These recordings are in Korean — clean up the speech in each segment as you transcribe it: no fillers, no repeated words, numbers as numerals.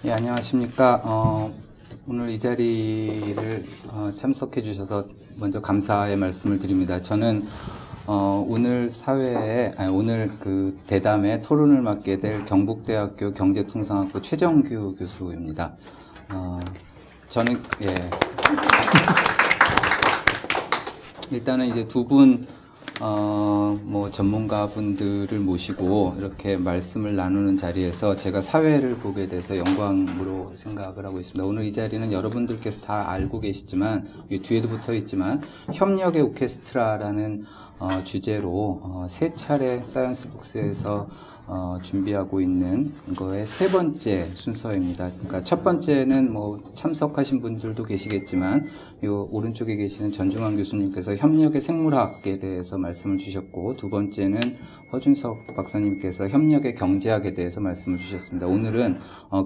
예, 안녕하십니까. 오늘 이 자리를 참석해 주셔서 먼저 감사의 말씀을 드립니다. 저는 오늘 오늘 그 대담에 토론을 맡게 될 경북대학교 경제통상학부 최정규 교수입니다. 저는 일단은 이제 두 분 전문가분들을 모시고 이렇게 말씀을 나누는 자리에서 제가 사회를 보게 돼서 영광으로 생각을 하고 있습니다. 오늘 이 자리는 여러분들께서 다 알고 계시지만, 뒤에도 붙어 있지만, 협력의 오케스트라라는 주제로 세 차례 사이언스북스에서 준비하고 있는 거의 세 번째 순서입니다. 그러니까 첫 번째는 참석하신 분들도 계시겠지만, 요 오른쪽에 계시는 전중환 교수님께서 협력의 생물학에 대해서 말씀을 주셨고, 두 번째는 허준석 박사님께서 협력의 경제학에 대해서 말씀을 주셨습니다. 오늘은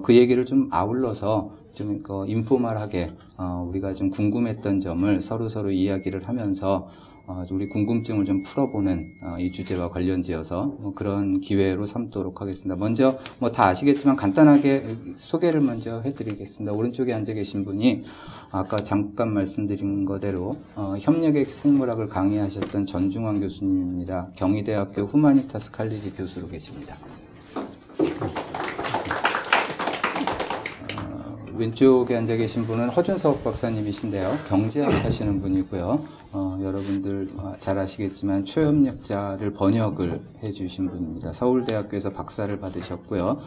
그 얘기를 좀 아울러서 좀 인포멀하게 우리가 좀 궁금했던 점을 서로 이야기를 하면서 우리 궁금증을 좀 풀어보는 이 주제와 관련지어서 그런 기회로 삼도록 하겠습니다. 먼저 다 아시겠지만 간단하게 소개를 먼저 해드리겠습니다. 오른쪽에 앉아 계신 분이 아까 잠깐 말씀드린 거대로 협력의 생물학을 강의하셨던 전중환 교수님입니다. 경희대학교 후마니타스 칼리지 교수로 계십니다. 왼쪽에 앉아 계신 분은 허준석 박사님이신데요. 경제학 하시는 분이고요. 여러분들 잘 아시겠지만 초협력자를 번역을 해주신 분입니다. 서울대학교에서 박사를 받으셨고요.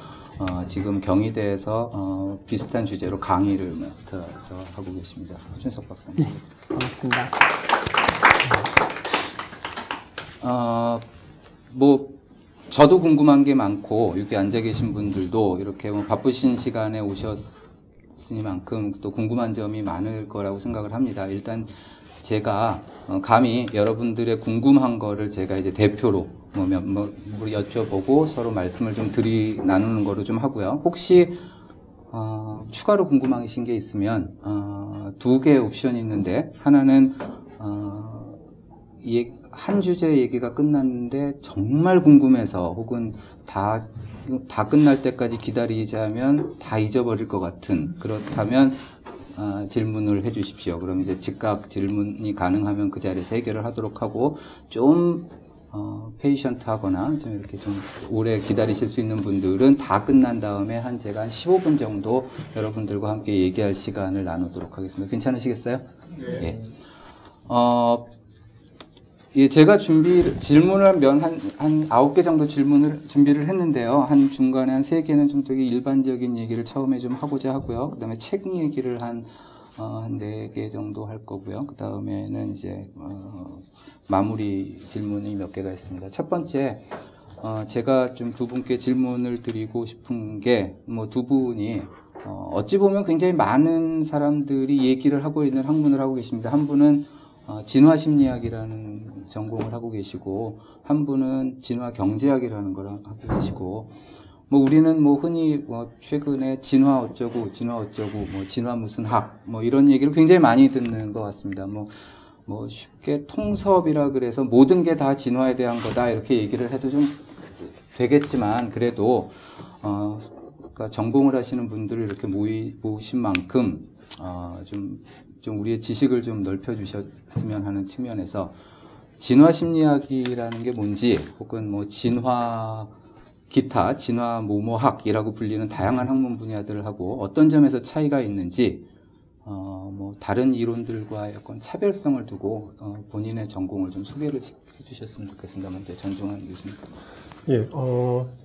지금 경희대에서 비슷한 주제로 강의를 맡아서 하고 계십니다. 허준석 박사님. 네, 반갑습니다. 저도 궁금한 게 많고 여기 앉아 계신 분들도 이렇게 바쁘신 시간에 오셨으니만큼 또 궁금한 점이 많을 거라고 생각을 합니다. 일단 제가 감히 여러분들의 궁금한 거를 제가 이제 대표로 여쭤보고 서로 말씀을 좀 나누는 거로 좀 하고요. 혹시 추가로 궁금하신 게 있으면 두 개의 옵션이 있는데, 하나는 한 주제 얘기가 끝났는데 정말 궁금해서 혹은 다 끝날 때까지 기다리자면 다 잊어버릴 것 같은, 그렇다면 질문을 해 주십시오. 그럼 이제 즉각 질문이 가능하면 그 자리에서 해결을 하도록 하고, 좀 페이션트 하거나 좀 이렇게 좀 오래 기다리실 수 있는 분들은 다 끝난 다음에 제가 한 15분 정도 여러분들과 함께 얘기할 시간을 나누도록 하겠습니다. 괜찮으시겠어요? 네. 제가 질문을 한 9개 정도 준비를 했는데요. 중간에 한 3개는 좀 되게 일반적인 얘기를 처음에 좀 하고자 하고요. 그 다음에 책 얘기를 한 4개 정도 할 거고요. 그 다음에는 이제, 마무리 질문이 몇 개가 있습니다. 첫 번째, 제가 좀 두 분께 질문을 드리고 싶은 게, 두 분이, 어찌 보면 굉장히 많은 사람들이 얘기를 하고 있는 학문을 하고 계십니다. 한 분은 진화심리학이라는 전공을 하고 계시고, 한 분은 진화경제학이라는 걸 하고 계시고, 우리는 흔히 최근에 진화 어쩌고, 진화 무슨 학, 이런 얘기를 굉장히 많이 듣는 것 같습니다. 쉽게 통섭이라 그래서 모든 게 다 진화에 대한 거다, 이렇게 얘기를 해도 좀 되겠지만, 그래도, 그러니까 전공을 하시는 분들을 이렇게 모신 만큼, 좀 우리의 지식을 좀 넓혀주셨으면 하는 측면에서 진화 심리학이라는 게 뭔지, 혹은 진화 모모학이라고 불리는 다양한 학문 분야들을 하고 어떤 점에서 차이가 있는지, 다른 이론들과 약간 차별성을 두고 본인의 전공을 좀 소개를 해주셨으면 좋겠습니다. 먼저 전중환 교수님. 예,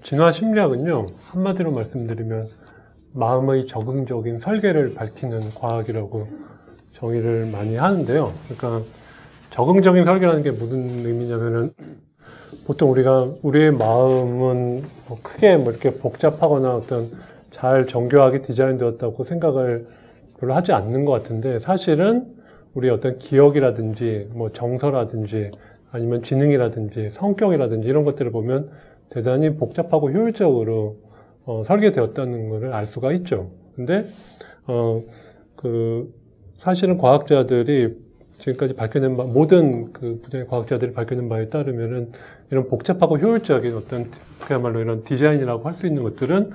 진화 심리학은요, 한마디로 말씀드리면 마음의 적응적인 설계를 밝히는 과학이라고 정의를 많이 하는데요. 그러니까 적응적인 설계라는 게 무슨 의미냐면은, 보통 우리의 마음은 크게 이렇게 복잡하거나 어떤 잘 정교하게 디자인되었다고 생각을 별로 하지 않는 것 같은데, 사실은 우리의 어떤 기억이라든지 정서라든지 아니면 지능이라든지 성격이라든지 이런 것들을 보면 대단히 복잡하고 효율적으로 설계되었다는 것을 알 수가 있죠. 근데 사실은 과학자들이 지금까지 밝혀낸 모든 분야의 과학자들이 밝혀낸 바에 따르면은 이런 복잡하고 효율적인 어떤 그야말로 이런 디자인이라고 할 수 있는 것들은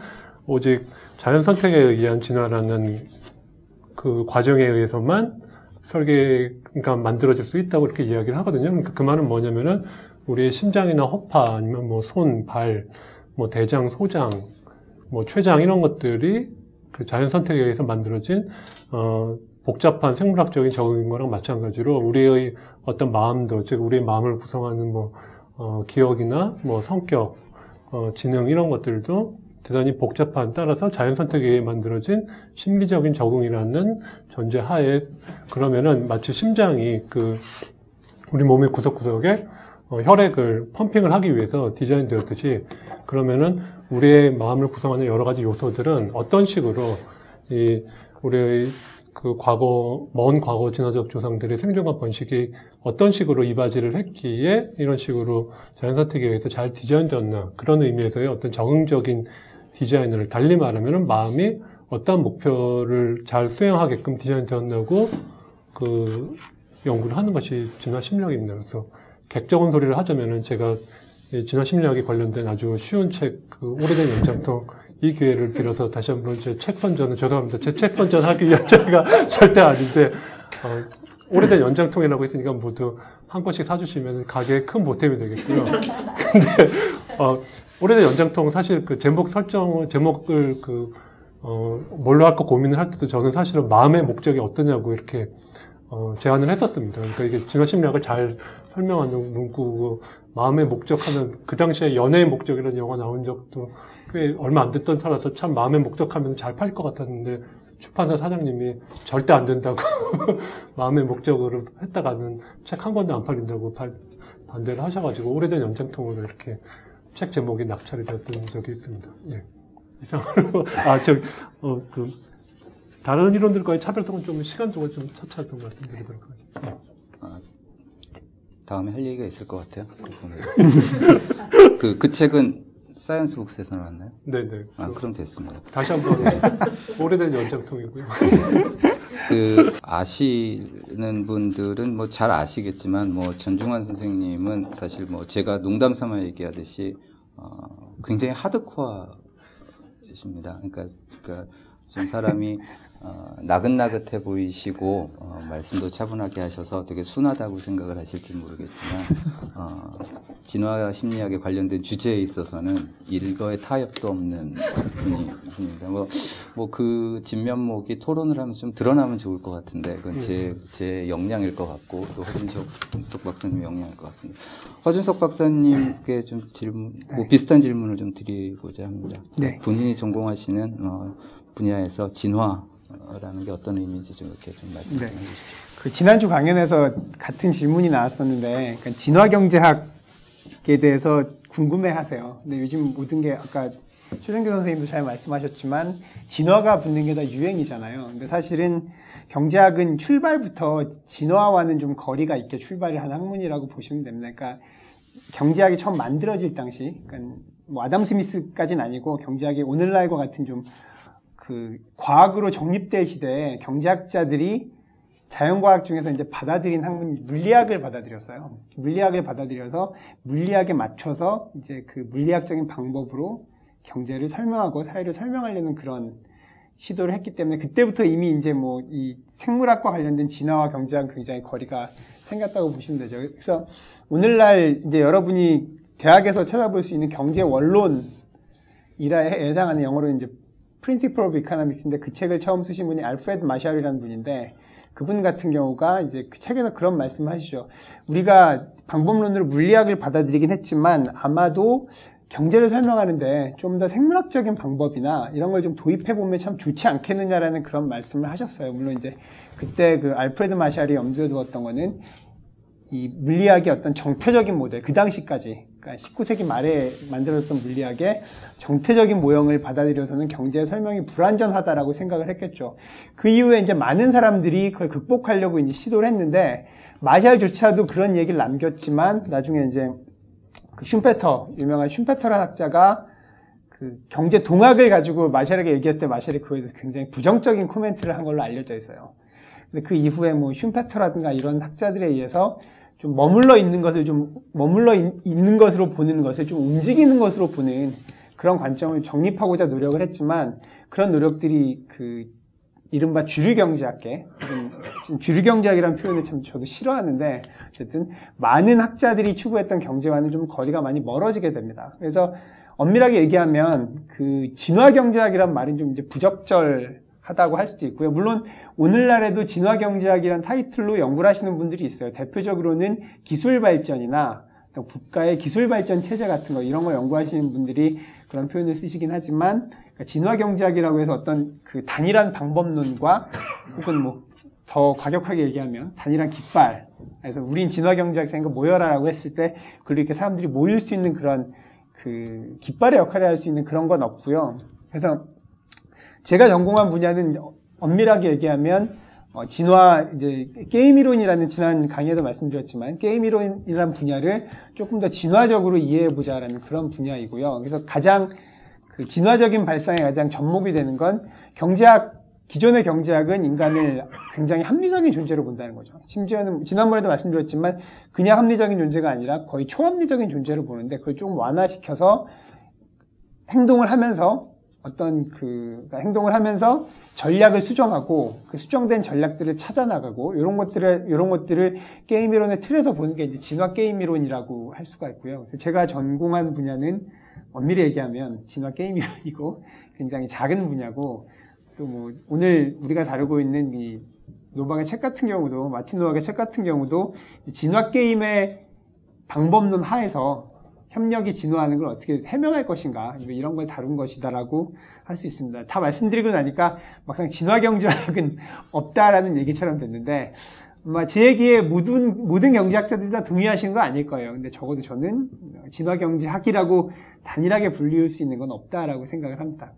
오직 자연 선택에 의한 진화라는 그 과정에 의해서만 설계가 만들어질 수 있다고 이렇게 이야기를 하거든요. 그러니까 그 말은 뭐냐면은 우리의 심장이나 허파 아니면 뭐 손, 발, 뭐 대장, 소장, 뭐 췌장 이런 것들이 그 자연 선택에 의해서 만들어진 복잡한 생물학적인 적응인 거랑 마찬가지로 우리의 어떤 마음도, 즉 우리의 마음을 구성하는 뭐 기억이나 뭐 성격, 지능 이런 것들도 대단히 복잡한, 따라서 자연 선택에 의해 만들어진 심리적인 적응이라는 전제 하에, 그러면은 마치 심장이 그 우리 몸의 구석구석에 혈액을 펌핑을 하기 위해서 디자인 되었듯이, 그러면은 우리의 마음을 구성하는 여러 가지 요소들은 어떤 식으로 이 우리의 그 과거, 먼 과거 진화적 조상들의 생존과 번식이 어떤 식으로 이바지를 했기에 이런 식으로 자연선택에 의해서 잘 디자인되었나, 그런 의미에서의 어떤 적응적인 디자인을, 달리 말하면 마음이 어떤 목표를 잘 수행하게끔 디자인되었나고 그 연구를 하는 것이 진화 심리학입니다. 그래서 객적인 소리를 하자면은 제가 진화 심리학에 관련된 아주 쉬운 책, 그 오래된 연장통, 이 기회를 빌어서 다시 한번 제 책 선전은, 죄송합니다. 제 책 선전하기 위한 자리가 절대 아닌데, 오래된 연장통이라고 했으니까 모두 한 권씩 사주시면 가게에 큰 보탬이 되겠고요. 근데, 오래된 연장통 사실 그 제목을 뭘로 할까 고민을 할 때도 저는 사실은 마음의 목적이 어떠냐고 이렇게, 제안을 했었습니다. 그러니까 이게 진화 심리학을 잘 설명하는 문구고, 마음의 목적하면, 그 당시에 연애의 목적이라는 영화 나온 적도 꽤 얼마 안 됐던 터라서 참 마음의 목적하면 잘 팔 것 같았는데, 출판사 사장님이 절대 안 된다고 마음의 목적으로 했다가는 책 한 권도 안 팔린다고 반대를 하셔가지고 오래된 연장통으로 이렇게 책 제목이 낙찰이 되었던 적이 있습니다. 예. 이상으로 다른 이론들과의 차별성은 좀 시간적으로 좀 차치하던 말씀드리도록 하겠습니다. 다음에 할 얘기가 있을 것 같아요. 그 책은 사이언스 북스에서 나왔나요? 네네. 그럼 됐습니다. 다시 한번 오래된 연장통이고요. 아시는 분들은 뭐 잘 아시겠지만, 뭐 전중환 선생님은 사실 뭐 제가 농담 삼아 얘기하듯이 굉장히 하드코어이십니다. 그러니까 좀 사람이 나긋나긋해 보이시고 말씀도 차분하게 하셔서 되게 순하다고 생각을 하실지 모르겠지만, 진화 심리학에 관련된 주제에 있어서는 일거에 타협도 없는 분입니다. 뭐 그 진면목이 토론을 하면서 좀 드러나면 좋을 것 같은데, 그건 제 역량일 것 같고, 또 허준석 박사님 역량일 것 같습니다. 허준석 박사님께 좀 뭐 비슷한 질문을 좀 드리고자 합니다. 네. 본인이 전공하시는 분야에서 진화라는 게 어떤 의미인지 좀 이렇게 좀 말씀 좀 해주십시오. 그 지난주 강연에서 같은 질문이 나왔었는데, 그러니까 진화 경제학에 대해서 궁금해하세요. 근데 요즘 모든 게 아까 최정규 선생님도 잘 말씀하셨지만 진화가 붙는 게 다 유행이잖아요. 근데 사실은 경제학은 출발부터 진화와는 좀 거리가 있게 출발을 한 학문이라고 보시면 됩니다. 그러니까 경제학이 처음 만들어질 당시, 그러니까 뭐 아담 스미스까지는 아니고 경제학이 오늘날과 같은 좀 그 과학으로 정립될 시대에 경제학자들이 자연과학 중에서 이제 받아들인 학문, 물리학을 받아들였어요. 물리학을 받아들여서 물리학에 맞춰서 이제 그 물리학적인 방법으로 경제를 설명하고 사회를 설명하려는 그런 시도를 했기 때문에 그때부터 이미 이제 뭐 이 생물학과 관련된 진화와 경제학 굉장히 거리가 생겼다고 보시면 되죠. 그래서 오늘날 이제 여러분이 대학에서 찾아볼 수 있는 경제 원론이라에 해당하는 영어로 이제 Principle of Economics인데, 그 책을 처음 쓰신 분이 알프레드 마샬이라는 분인데, 그분 같은 경우가 이제 그 책에서 그런 말씀을 하시죠. 우리가 방법론으로 물리학을 받아들이긴 했지만 아마도 경제를 설명하는데 좀 더 생물학적인 방법이나 이런 걸 좀 도입해보면 참 좋지 않겠느냐라는 그런 말씀을 하셨어요. 물론 이제 그때 그 알프레드 마샬이 염두에 두었던 거는 이 물리학의 어떤 정태적인 모델, 그 당시까지, 그러니까 19세기 말에 만들어졌던 물리학의 정태적인 모형을 받아들여서는 경제 설명이 불완전하다라고 생각을 했겠죠. 그 이후에 이제 많은 사람들이 그걸 극복하려고 이제 시도를 했는데, 마샬조차도 그런 얘기를 남겼지만, 나중에 이제 그 유명한 슌페터라는 학자가 그 경제 동학을 가지고 마샬에게 얘기했을 때 마샬이 그거에 대해서 굉장히 부정적인 코멘트를 한 걸로 알려져 있어요. 근데 그 이후에 뭐 슌페터라든가 이런 학자들에 의해서 좀 머물러 있는 것을 보는 것을 좀 움직이는 것으로 보는 그런 관점을 정립하고자 노력을 했지만 그런 노력들이 이른바 주류경제학계, 지금 주류경제학이라는 표현을 참 저도 싫어하는데 어쨌든 많은 학자들이 추구했던 경제와는 좀 거리가 많이 멀어지게 됩니다. 그래서 엄밀하게 얘기하면 진화경제학이란 말은 좀 이제 부적절하다고 할 수도 있고요. 물론 오늘날에도 진화경제학이란 타이틀로 연구를 하시는 분들이 있어요. 대표적으로는 기술발전이나 어떤 국가의 기술발전 체제 같은 거 이런 거 연구하시는 분들이 그런 표현을 쓰시긴 하지만 진화경제학이라고 해서 어떤 단일한 방법론과 혹은 뭐 더 과격하게 얘기하면 단일한 깃발, 그래서 우린 진화경제학자니까 모여라라고 했을 때 그렇게 사람들이 모일 수 있는 그런 깃발의 역할을 할 수 있는 그런 건 없고요. 그래서 제가 전공한 분야는 엄밀하게 얘기하면 이제 게임 이론이라는 지난 강의에도 말씀드렸지만 게임 이론이라는 분야를 조금 더 진화적으로 이해해 보자라는 그런 분야이고요. 그래서 가장 진화적인 발상에 가장 접목이 되는 건 기존의 경제학은 인간을 굉장히 합리적인 존재로 본다는 거죠. 심지어는 지난번에도 말씀드렸지만 그냥 합리적인 존재가 아니라 거의 초합리적인 존재로 보는데 그걸 조금 완화시켜서 행동을 하면서 행동을 하면서 전략을 수정하고 그 수정된 전략들을 찾아나가고 이런 것들을 게임 이론의 틀에서 보는 게 이제 진화 게임 이론이라고 할 수가 있고요. 그래서 제가 전공한 분야는 엄밀히 얘기하면 진화 게임 이론이고 굉장히 작은 분야고 또 뭐 오늘 우리가 다루고 있는 이 노방의 책 같은 경우도 마틴 노박의 책 같은 경우도 진화 게임의 방법론 하에서 협력이 진화하는 걸 어떻게 해명할 것인가 이런 걸 다룬 것이다라고 할 수 있습니다. 다 말씀드리고 나니까 막상 진화경제학은 없다라는 얘기처럼 됐는데 아마 제 얘기에 모든 경제학자들이 다 동의하시는 거 아닐 거예요. 근데 적어도 저는 진화경제학이라고 단일하게 분류할 수 있는 건 없다라고 생각을 합니다.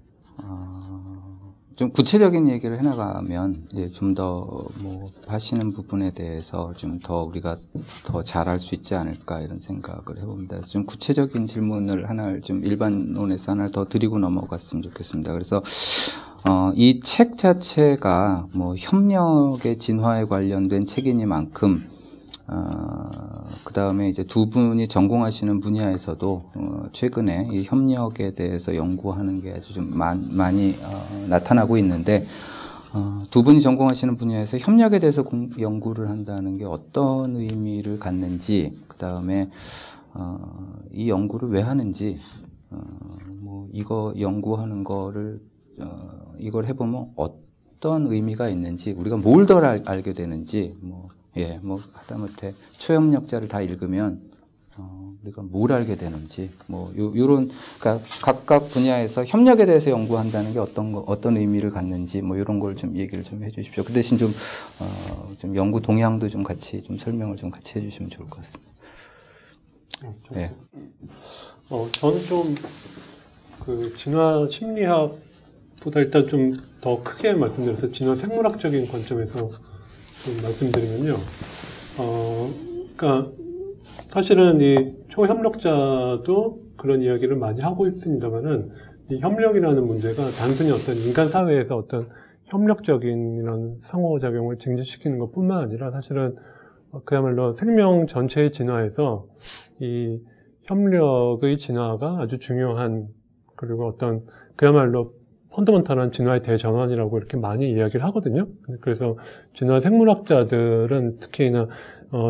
좀 구체적인 얘기를 해나가면 좀 더 뭐 하시는 부분에 대해서 좀 더 우리가 더 잘할 수 있지 않을까 이런 생각을 해봅니다. 좀 구체적인 질문을 하나를 좀 일반론에서 하나를 더 드리고 넘어갔으면 좋겠습니다. 그래서 이 책 자체가 뭐 협력의 진화에 관련된 책이니만큼 그 다음에 이제 두 분이 전공하시는 분야에서도 최근에 이 협력에 대해서 연구하는 게 아주 좀 많이 나타나고 있는데 두 분이 전공하시는 분야에서 협력에 대해서 연구를 한다는 게 어떤 의미를 갖는지, 그 다음에 이 연구를 왜 하는지, 뭐 이거 연구하는 거를 이걸 해보면 어떤 의미가 있는지, 우리가 뭘 더 알게 되는지, 뭐 하다못해 초협력자를 다 읽으면 우리가 뭘 알게 되는지, 뭐 요런, 그러니까 각각 분야에서 협력에 대해서 연구한다는 게 어떤 의미를 갖는지, 뭐 이런 걸 좀 얘기를 좀 해주십시오. 그 대신 좀 연구 동향도 좀 같이 좀 설명을 좀 같이 해주시면 좋을 것 같습니다. 네. 저는 좀 진화 심리학보다 일단 좀 더 크게 말씀드려서 진화 생물학적인 관점에서 좀 말씀드리면요. 그러니까 사실은 이 초협력자도 그런 이야기를 많이 하고 있습니다만은 이 협력이라는 문제가 단순히 어떤 인간 사회에서 어떤 협력적인 이런 상호작용을 증진시키는 것뿐만 아니라 사실은 그야말로 생명 전체의 진화에서 이 협력의 진화가 아주 중요한, 그리고 어떤 그야말로 펀더먼탈한 진화의 대전환이라고 이렇게 많이 이야기를 하거든요. 그래서 진화 생물학자들은 특히나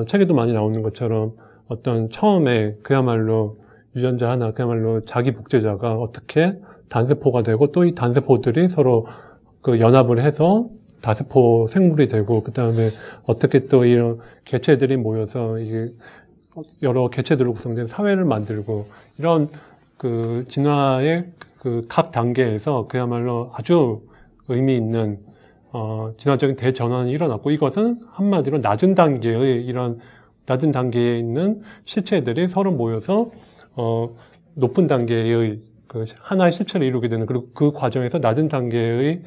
책에도 많이 나오는 것처럼 어떤 처음에 그야말로 유전자 하나, 그야말로 자기 복제자가 어떻게 단세포가 되고 또 이 단세포들이 서로 연합을 해서 다세포 생물이 되고, 그 다음에 어떻게 또 이런 개체들이 모여서 이게 여러 개체들로 구성된 사회를 만들고, 이런 진화의 각 단계에서 그야말로 아주 의미 있는 진화적인 대전환이 일어났고, 이것은 한마디로 낮은 단계에 있는 실체들이 서로 모여서 높은 단계의 하나의 실체를 이루게 되는, 그리고 그 과정에서 낮은 단계의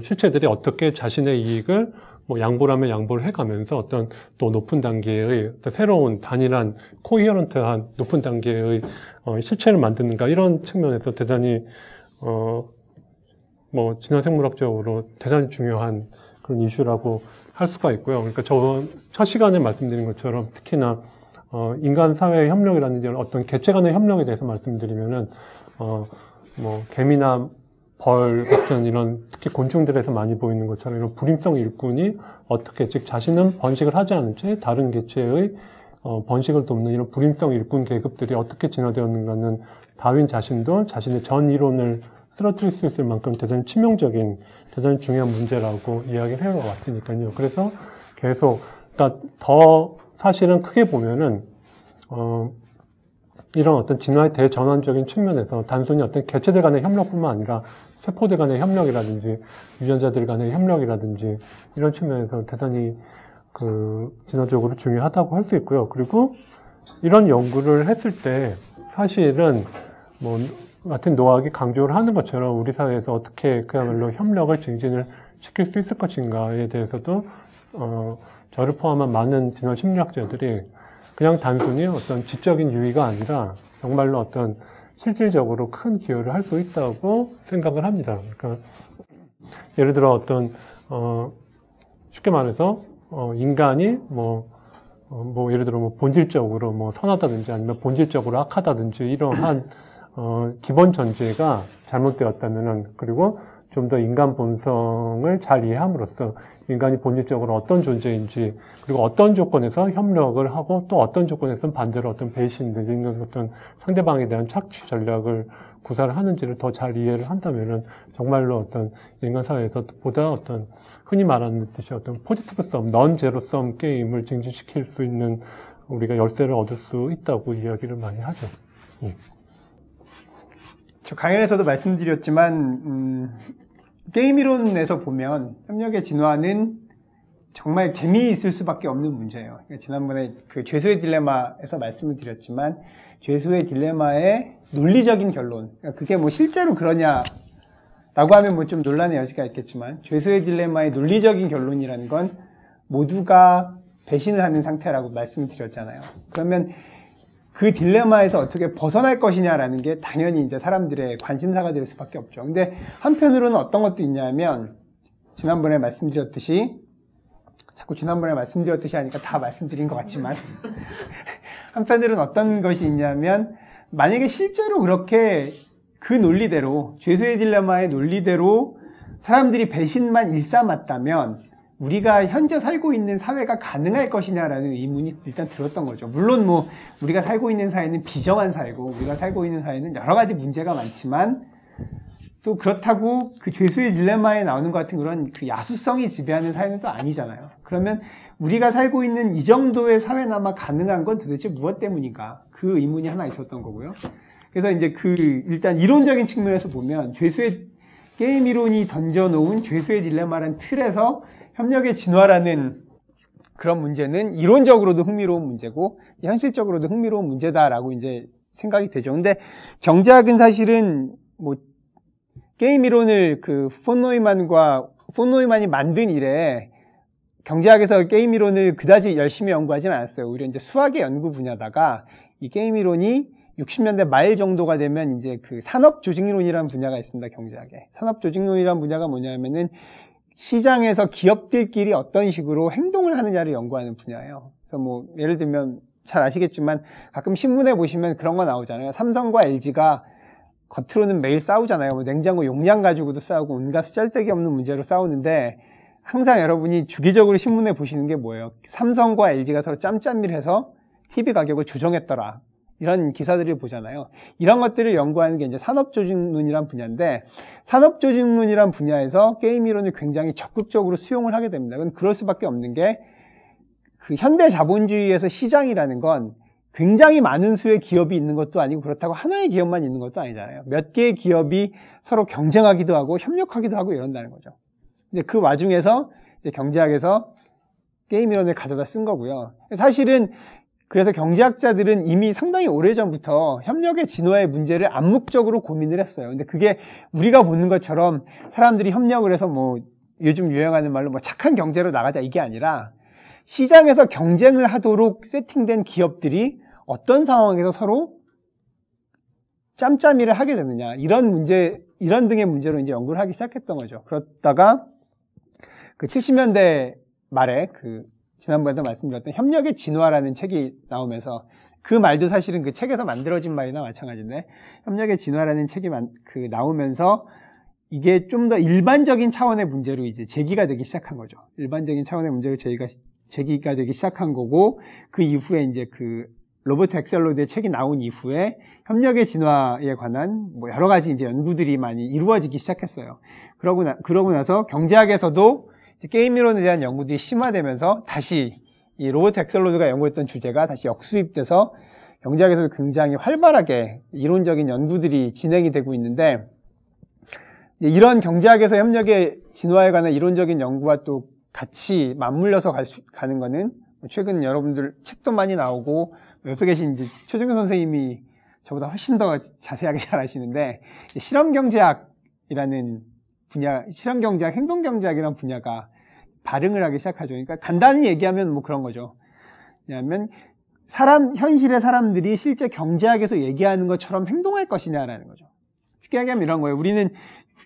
실체들이 어떻게 자신의 이익을 뭐 양보라면 양보를 해가면서 어떤 또 높은 단계의 새로운 단일한 코히어런트한 높은 단계의 실체를 만드는가, 이런 측면에서 대단히 뭐 진화생물학적으로 대단히 중요한 그런 이슈라고 할 수가 있고요. 그러니까 첫 시간에 말씀드린 것처럼 특히나 인간 사회의 협력이라는 어떤 개체 간의 협력에 대해서 말씀드리면은 뭐 개미나 벌 같은 이런 특히 곤충들에서 많이 보이는 것처럼 이런 불임성 일꾼이 어떻게, 즉 자신은 번식을 하지 않은 채 다른 개체의 번식을 돕는 이런 불임성 일꾼 계급들이 어떻게 진화되었는가는 다윈 자신도 자신의 전 이론을 쓰러뜨릴 수 있을 만큼 대단히 치명적인, 대단히 중요한 문제라고 이야기를 해왔으니까요. 그래서 계속, 그러니까 더 사실은 크게 보면은 이런 어떤 진화의 대전환적인 측면에서 단순히 어떤 개체들 간의 협력뿐만 아니라 세포들 간의 협력이라든지 유전자들 간의 협력이라든지 이런 측면에서 대단히 진화적으로 중요하다고 할 수 있고요. 그리고 이런 연구를 했을 때 사실은 뭐 같은 노학이 강조를 하는 것처럼 우리 사회에서 어떻게 그야말로 협력을 증진을 시킬 수 있을 것인가에 대해서도 저를 포함한 많은 진화 심리학자들이 그냥 단순히 어떤 지적인 유의가 아니라 정말로 어떤 실질적으로 큰 기여를 할 수 있다고 생각을 합니다. 그러니까 예를 들어 어떤 쉽게 말해서 인간이 예를 들어 본질적으로 선하다든지 아니면 본질적으로 악하다든지 이러한 기본 전제가 잘못되었다면은, 그리고 좀 더 인간 본성을 잘 이해함으로써 인간이 본질적으로 어떤 존재인지, 그리고 어떤 조건에서 협력을 하고 또 어떤 조건에서는 반대로 어떤 배신 내지는 어떤 상대방에 대한 착취 전략을 구사를 하는지를 더 잘 이해를 한다면은 정말로 어떤 인간 사회에서 보다 어떤 흔히 말하는 듯이 어떤 포지티브 썸, 넌 제로 썸 게임을 증진시킬 수 있는 우리가 열쇠를 얻을 수 있다고 이야기를 많이 하죠. 예. 저 강연에서도 말씀드렸지만 게임 이론에서 보면 협력의 진화는 정말 재미있을 수밖에 없는 문제예요. 그러니까 지난번에 그 죄수의 딜레마에서 말씀을 드렸지만 죄수의 딜레마의 논리적인 결론, 그러니까 그게 뭐 실제로 그러냐라고 하면 뭐 좀 논란의 여지가 있겠지만 죄수의 딜레마의 논리적인 결론이라는 건 모두가 배신을 하는 상태라고 말씀을 드렸잖아요. 그러면 그 딜레마에서 어떻게 벗어날 것이냐라는 게 당연히 이제 사람들의 관심사가 될 수밖에 없죠. 근데 한편으로는 어떤 것도 있냐면 지난번에 말씀드렸듯이 자꾸 지난번에 말씀드렸듯이 하니까 다 말씀드린 것 같지만 한편으로는 어떤 것이 있냐면 만약에 실제로 그렇게 그 논리대로 죄수의 딜레마의 논리대로 사람들이 배신만 일삼았다면 우리가 현재 살고 있는 사회가 가능할 것이냐라는 의문이 일단 들었던 거죠. 물론 뭐 우리가 살고 있는 사회는 비정한 사회고 우리가 살고 있는 사회는 여러 가지 문제가 많지만 또 그렇다고 그 죄수의 딜레마에 나오는 것 같은 그런 그 야수성이 지배하는 사회는 또 아니잖아요. 그러면 우리가 살고 있는 이 정도의 사회나마 가능한 건 도대체 무엇 때문인가? 그 의문이 하나 있었던 거고요. 그래서 이제 일단 이론적인 측면에서 보면 죄수의 게임 이론이 던져놓은 죄수의 딜레마라는 틀에서 협력의 진화라는 그런 문제는 이론적으로도 흥미로운 문제고 현실적으로도 흥미로운 문제다라고 이제 생각이 되죠. 근데 경제학은 사실은 뭐 게임 이론을 폰 노이만이 만든 이래 경제학에서 게임 이론을 그다지 열심히 연구하지는 않았어요. 오히려 이제 수학의 연구 분야다가 이 게임 이론이 60년대 말 정도가 되면 이제 그 산업 조직론이라는 분야가 있습니다. 경제학에. 산업 조직론이라는 분야가 뭐냐면은 시장에서 기업들끼리 어떤 식으로 행동을 하느냐를 연구하는 분야예요. 그래서 뭐 예를 들면 잘 아시겠지만 가끔 신문에 보시면 그런 거 나오잖아요. 삼성과 LG가 겉으로는 매일 싸우잖아요. 뭐 냉장고 용량 가지고도 싸우고 온갖 쓸데기 없는 문제로 싸우는데 항상 여러분이 주기적으로 신문에 보시는 게 뭐예요? 삼성과 LG가 서로 짬짬이를 해서 TV 가격을 조정했더라. 이런 기사들을 보잖아요. 이런 것들을 연구하는 게 이제 산업조직론이란 분야인데 산업조직론이란 분야에서 게임 이론을 굉장히 적극적으로 수용을 하게 됩니다. 그건 그럴 수밖에 없는 게 그 현대 자본주의에서 시장이라는 건 굉장히 많은 수의 기업이 있는 것도 아니고 그렇다고 하나의 기업만 있는 것도 아니잖아요. 몇 개의 기업이 서로 경쟁하기도 하고 협력하기도 하고 이런다는 거죠. 근데 그 와중에서 이제 경제학에서 게임 이론을 가져다 쓴 거고요. 사실은 그래서 경제학자들은 이미 상당히 오래전부터 협력의 진화의 문제를 암묵적으로 고민을 했어요. 근데 그게 우리가 보는 것처럼 사람들이 협력을 해서 뭐 요즘 유행하는 말로 뭐 착한 경제로 나가자 이게 아니라 시장에서 경쟁을 하도록 세팅된 기업들이 어떤 상황에서 서로 짬짬이를 하게 되느냐 이런 등의 문제로 이제 연구를 하기 시작했던 거죠. 그러다가 그 70년대 말에 지난번에도 말씀드렸던 협력의 진화라는 책이 나오면서 그 말도 사실은 그 책에서 만들어진 말이나 마찬가지인데, 협력의 진화라는 책이 나오면서 이게 좀 더 일반적인 차원의 문제로 이제 제기가 되기 시작한 거죠. 일반적인 차원의 문제로 제기가 되기 시작한 거고, 그 이후에 이제 그 로버트 엑셀로드의 책이 나온 이후에 협력의 진화에 관한 뭐 여러 가지 이제 연구들이 많이 이루어지기 시작했어요. 그러고 나서 경제학에서도 게임 이론에 대한 연구들이 심화되면서 다시 이 로버트 엑셀로드가 연구했던 주제가 다시 역수입돼서 경제학에서도 굉장히 활발하게 이론적인 연구들이 진행이 되고 있는데, 이런 경제학에서 협력의 진화에 관한 이론적인 연구와 또 같이 맞물려서 가는 거는 최근 여러분들 책도 많이 나오고 옆에 계신 이제 최종현 선생님이 저보다 훨씬 더 자세하게 잘 아시는데, 실험경제학이라는 분야, 실험경제학, 행동경제학이라는 분야가 발흥을 하기 시작하죠. 그러니까 간단히 얘기하면 뭐 그런 거죠. 왜냐하면 현실의 사람들이 실제 경제학에서 얘기하는 것처럼 행동할 것이냐라는 거죠. 쉽게 얘기하면 이런 거예요. 우리는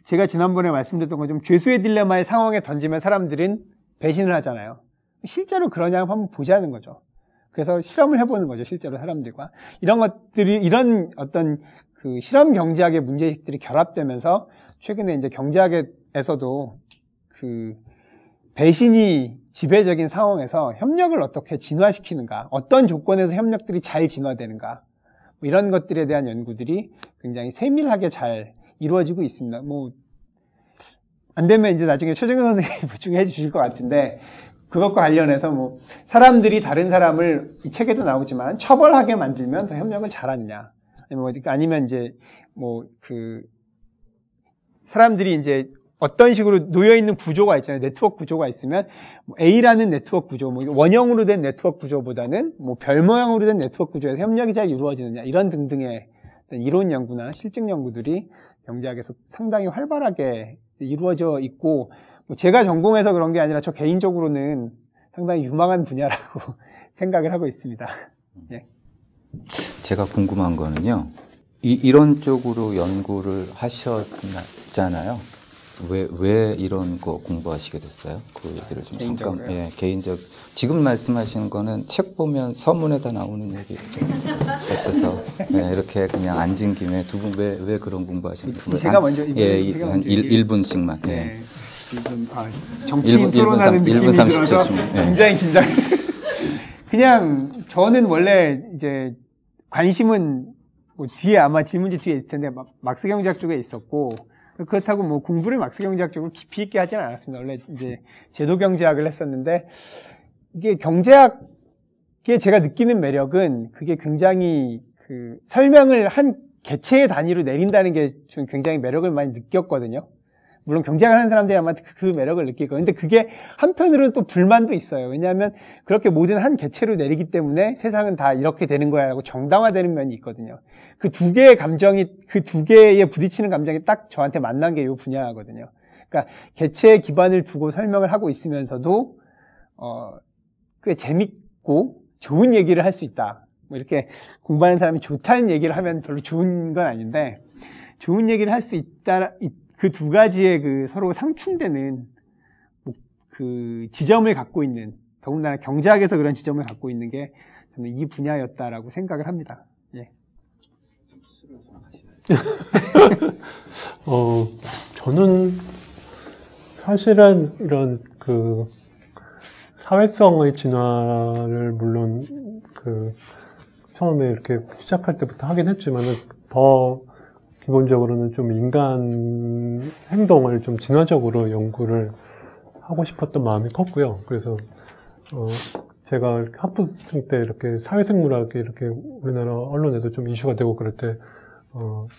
제가 지난번에 말씀드렸던 것처럼 죄수의 딜레마의 상황에 던지면 사람들은 배신을 하잖아요. 실제로 그러냐 한번 보자는 거죠. 그래서 실험을 해보는 거죠. 실제로 사람들과. 이런 어떤 그 실험 경제학의 문제식들이 결합되면서 최근에 이제 경제학에서도 그 배신이 지배적인 상황에서 협력을 어떻게 진화시키는가, 어떤 조건에서 협력들이 잘 진화되는가, 뭐 이런 것들에 대한 연구들이 굉장히 세밀하게 잘 이루어지고 있습니다. 뭐, 안 되면 이제 나중에 최정현 선생님이 보충해 주실 것 같은데, 그것과 관련해서 뭐, 사람들이 다른 사람을 이 책에도 나오지만 처벌하게 만들면 더 협력을 잘하느냐. 아니면 이제, 사람들이 이제 어떤 식으로 놓여있는 구조가 있잖아요. 네트워크 구조가 있으면, A라는 네트워크 구조, 원형으로 된 네트워크 구조보다는 별 모양으로 된 네트워크 구조에서 협력이 잘 이루어지느냐. 이런 등등의 이론 연구나 실증 연구들이 경제학에서 상당히 활발하게 이루어져 있고, 제가 전공해서 그런 게 아니라 저 개인적으로는 상당히 유망한 분야라고 생각을 하고 있습니다. 예. 제가 궁금한 거는요. 이런 쪽으로 연구를 하셨잖아요. 왜 이런 거 공부하시게 됐어요? 그 얘기를 좀 개인적으로요? 잠깐. 예, 개인적. 지금 말씀하시는 거는 책 보면 서문에다 나오는 얘기 같아서 예, 이렇게 그냥 앉은 김에 두 분 왜 그런 공부하셨는지. 제가 먼저 한 1분씩만. 예. 네. 정치인 토론하는 느낌이 들어서 굉장히 긴장. 그냥 저는 원래 이제 관심은 뒤에 아마 질문지 뒤에 있을 텐데 막스 경제학 쪽에 있었고, 그렇다고 공부를 막스 경제학 쪽으로 깊이 있게 하지는 않았습니다. 원래 이제 제도 경제학을 했었는데, 이게 경제학에 제가 느끼는 매력은 그게 굉장히 그 설명을 한 개체의 단위로 내린다는 게 저는 굉장히 매력을 많이 느꼈거든요. 물론 경제학을 하는 사람들이 아마 그 매력을 느낄 거예요. 근데 그게 한편으로는 또 불만도 있어요. 왜냐하면 그렇게 모든 한 개체로 내리기 때문에 세상은 다 이렇게 되는 거야 라고 정당화되는 면이 있거든요. 그 두 개의 감정이, 그 두 개에 부딪히는 감정이 딱 저한테 만난 게 이 분야거든요. 그러니까 개체의 기반을 두고 설명을 하고 있으면서도 꽤 재밌고 좋은 얘기를 할 수 있다. 이렇게 공부하는 사람이 좋다는 얘기를 하면 별로 좋은 건 아닌데, 좋은 얘기를 할 수 있다, 그 두 가지의 그 서로 상충되는 그 지점을 갖고 있는, 더군다나 경제학에서 그런 지점을 갖고 있는 게 저는 이 분야였다라고 생각을 합니다. 예. 저는 사실은 이런 그 사회성의 진화를 물론 그 처음에 이렇게 시작할 때부터 하긴 했지만은 더 기본적으로는 좀 인간 행동을 좀 진화적으로 연구를 하고 싶었던 마음이 컸고요. 그래서 제가 학부생 때 이렇게 사회생물학이 이렇게 우리나라 언론에도 좀 이슈가 되고 그럴 때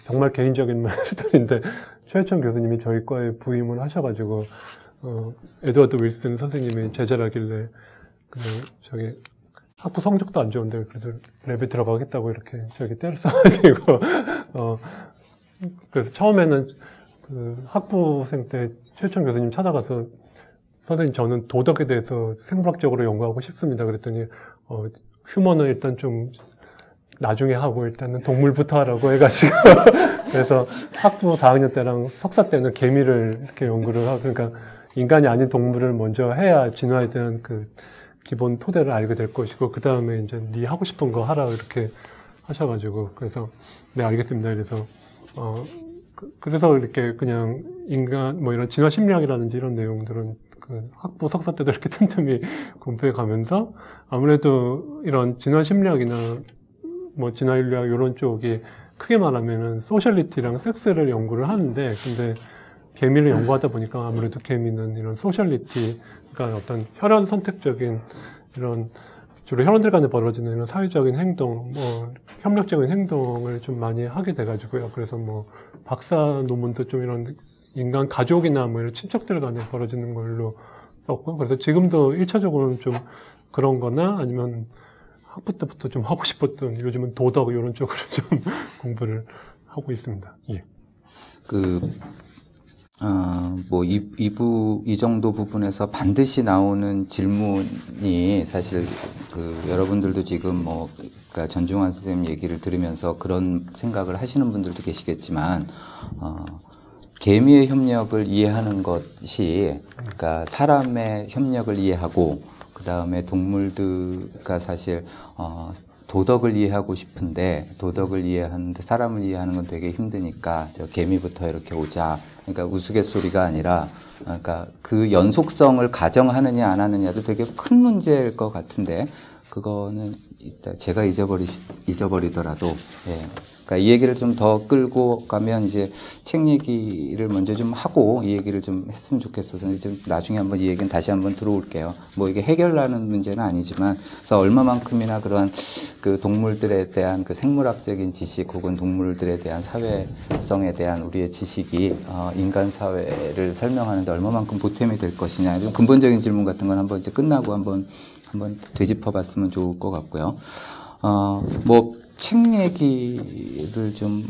정말 개인적인 말씀인데 최혜천 교수님이 저희 과에 부임을 하셔가지고 에드워드 윌슨 선생님이 제자라길래 저기 학부 성적도 안 좋은데 그래도 랩에 들어가겠다고 이렇게 저기 때를 써가지고 그래서 처음에는 그 학부생 때 최혜천 교수님 찾아가서 선생님 저는 도덕에 대해서 생물학적으로 연구하고 싶습니다. 그랬더니 휴먼은 일단 좀 나중에 하고 일단은 동물부터 하라고 해가지고 그래서 학부 4학년 때랑 석사 때는 개미를 이렇게 연구를 하고, 그러니까 인간이 아닌 동물을 먼저 해야 진화에 대한 그 기본 토대를 알게 될 것이고, 그 다음에 이제 네 하고 싶은 거 하라 이렇게 하셔가지고, 그래서 네 알겠습니다. 그래서 그래서 이렇게 그냥 인간 뭐 이런 진화 심리학이라든지 이런 내용들은 그 학부 석사 때도 이렇게 틈틈이 공부해 가면서 아무래도 이런 진화 심리학이나 뭐 진화 인류학 이런 쪽이 크게 말하면은 소셜리티랑 섹스를 연구를 하는데, 근데 개미를 연구하다 보니까 아무래도 개미는 이런 소셜리티, 그러니까 어떤 혈연 선택적인 이런 주로 혈원들 간에 벌어지는 이런 사회적인 행동, 뭐 협력적인 행동을 좀 많이 하게 돼가지고요. 그래서 뭐 박사 논문도 좀 이런 인간 가족이나 뭐 이런 친척들 간에 벌어지는 걸로 썼고, 그래서 지금도 1차적으로는 좀 그런 거나 아니면 학부 때부터 좀 하고 싶었던 요즘은 도덕 이런 쪽으로 좀 공부를 하고 있습니다. 예. 이 정도 부분에서 반드시 나오는 질문이 사실 여러분들도 지금 그러니까 전중환 선생님 얘기를 들으면서 그런 생각을 하시는 분들도 계시겠지만, 개미의 협력을 이해하는 것이, 그러니까 사람의 협력을 이해하고, 그 다음에 동물들과 사실, 도덕을 이해하고 싶은데, 도덕을 이해하는데 사람을 이해하는 건 되게 힘드니까, 개미부터 이렇게 오자. 그러니까 우스갯소리가 아니라, 그러니까 그 연속성을 가정하느냐 안 하느냐도 되게 큰 문제일 것 같은데, 그거는 제가 잊어버리더라도, 예. 그러니까 이 얘기를 좀 더 끌고 가면 이제 책 얘기를 먼저 좀 하고 이 얘기를 좀 했으면 좋겠어서 좀 나중에 한번 이 얘기는 다시 한번 들어올게요. 뭐 이게 해결하는 문제는 아니지만, 그래서 얼마만큼이나 그러한 그 동물들에 대한 그 생물학적인 지식 혹은 동물들에 대한 사회성에 대한 우리의 지식이 인간 사회를 설명하는데 얼마만큼 보탬이 될 것이냐, 좀 근본적인 질문 같은 건 한번 이제 끝나고 한번 되짚어 봤으면 좋을 것 같고요. 책 얘기를 좀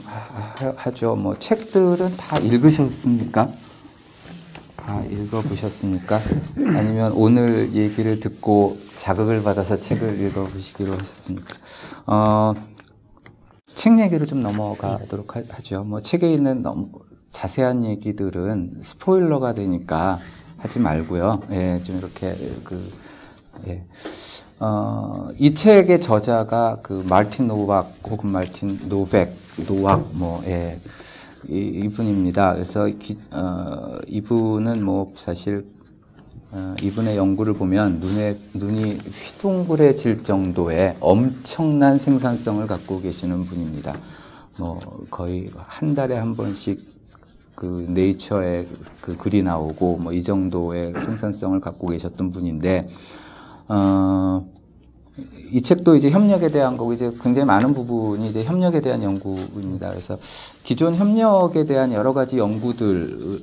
하죠. 뭐 책들은 다 읽으셨습니까? 다 읽어보셨습니까? 아니면 오늘 얘기를 듣고 자극을 받아서 책을 읽어보시기로 하셨습니까? 책 얘기를 좀 넘어가도록 하죠. 뭐 책에 있는 너무 자세한 얘기들은 스포일러가 되니까 하지 말고요. 예, 좀 이렇게 예. 이 책의 저자가 마르틴 노박 혹은 마르틴 노박, 예, 이분입니다. 그래서 이분은 사실 이분의 연구를 보면 눈이 휘둥그레질 정도의 엄청난 생산성을 갖고 계시는 분입니다. 거의 한 달에 한 번씩 네이처에 글이 나오고 이 정도의 생산성을 갖고 계셨던 분인데, 이 책도 이제 협력에 대한 거고, 이제 굉장히 많은 부분이 이제 협력에 대한 연구입니다. 그래서 기존 협력에 대한 여러 가지 연구들,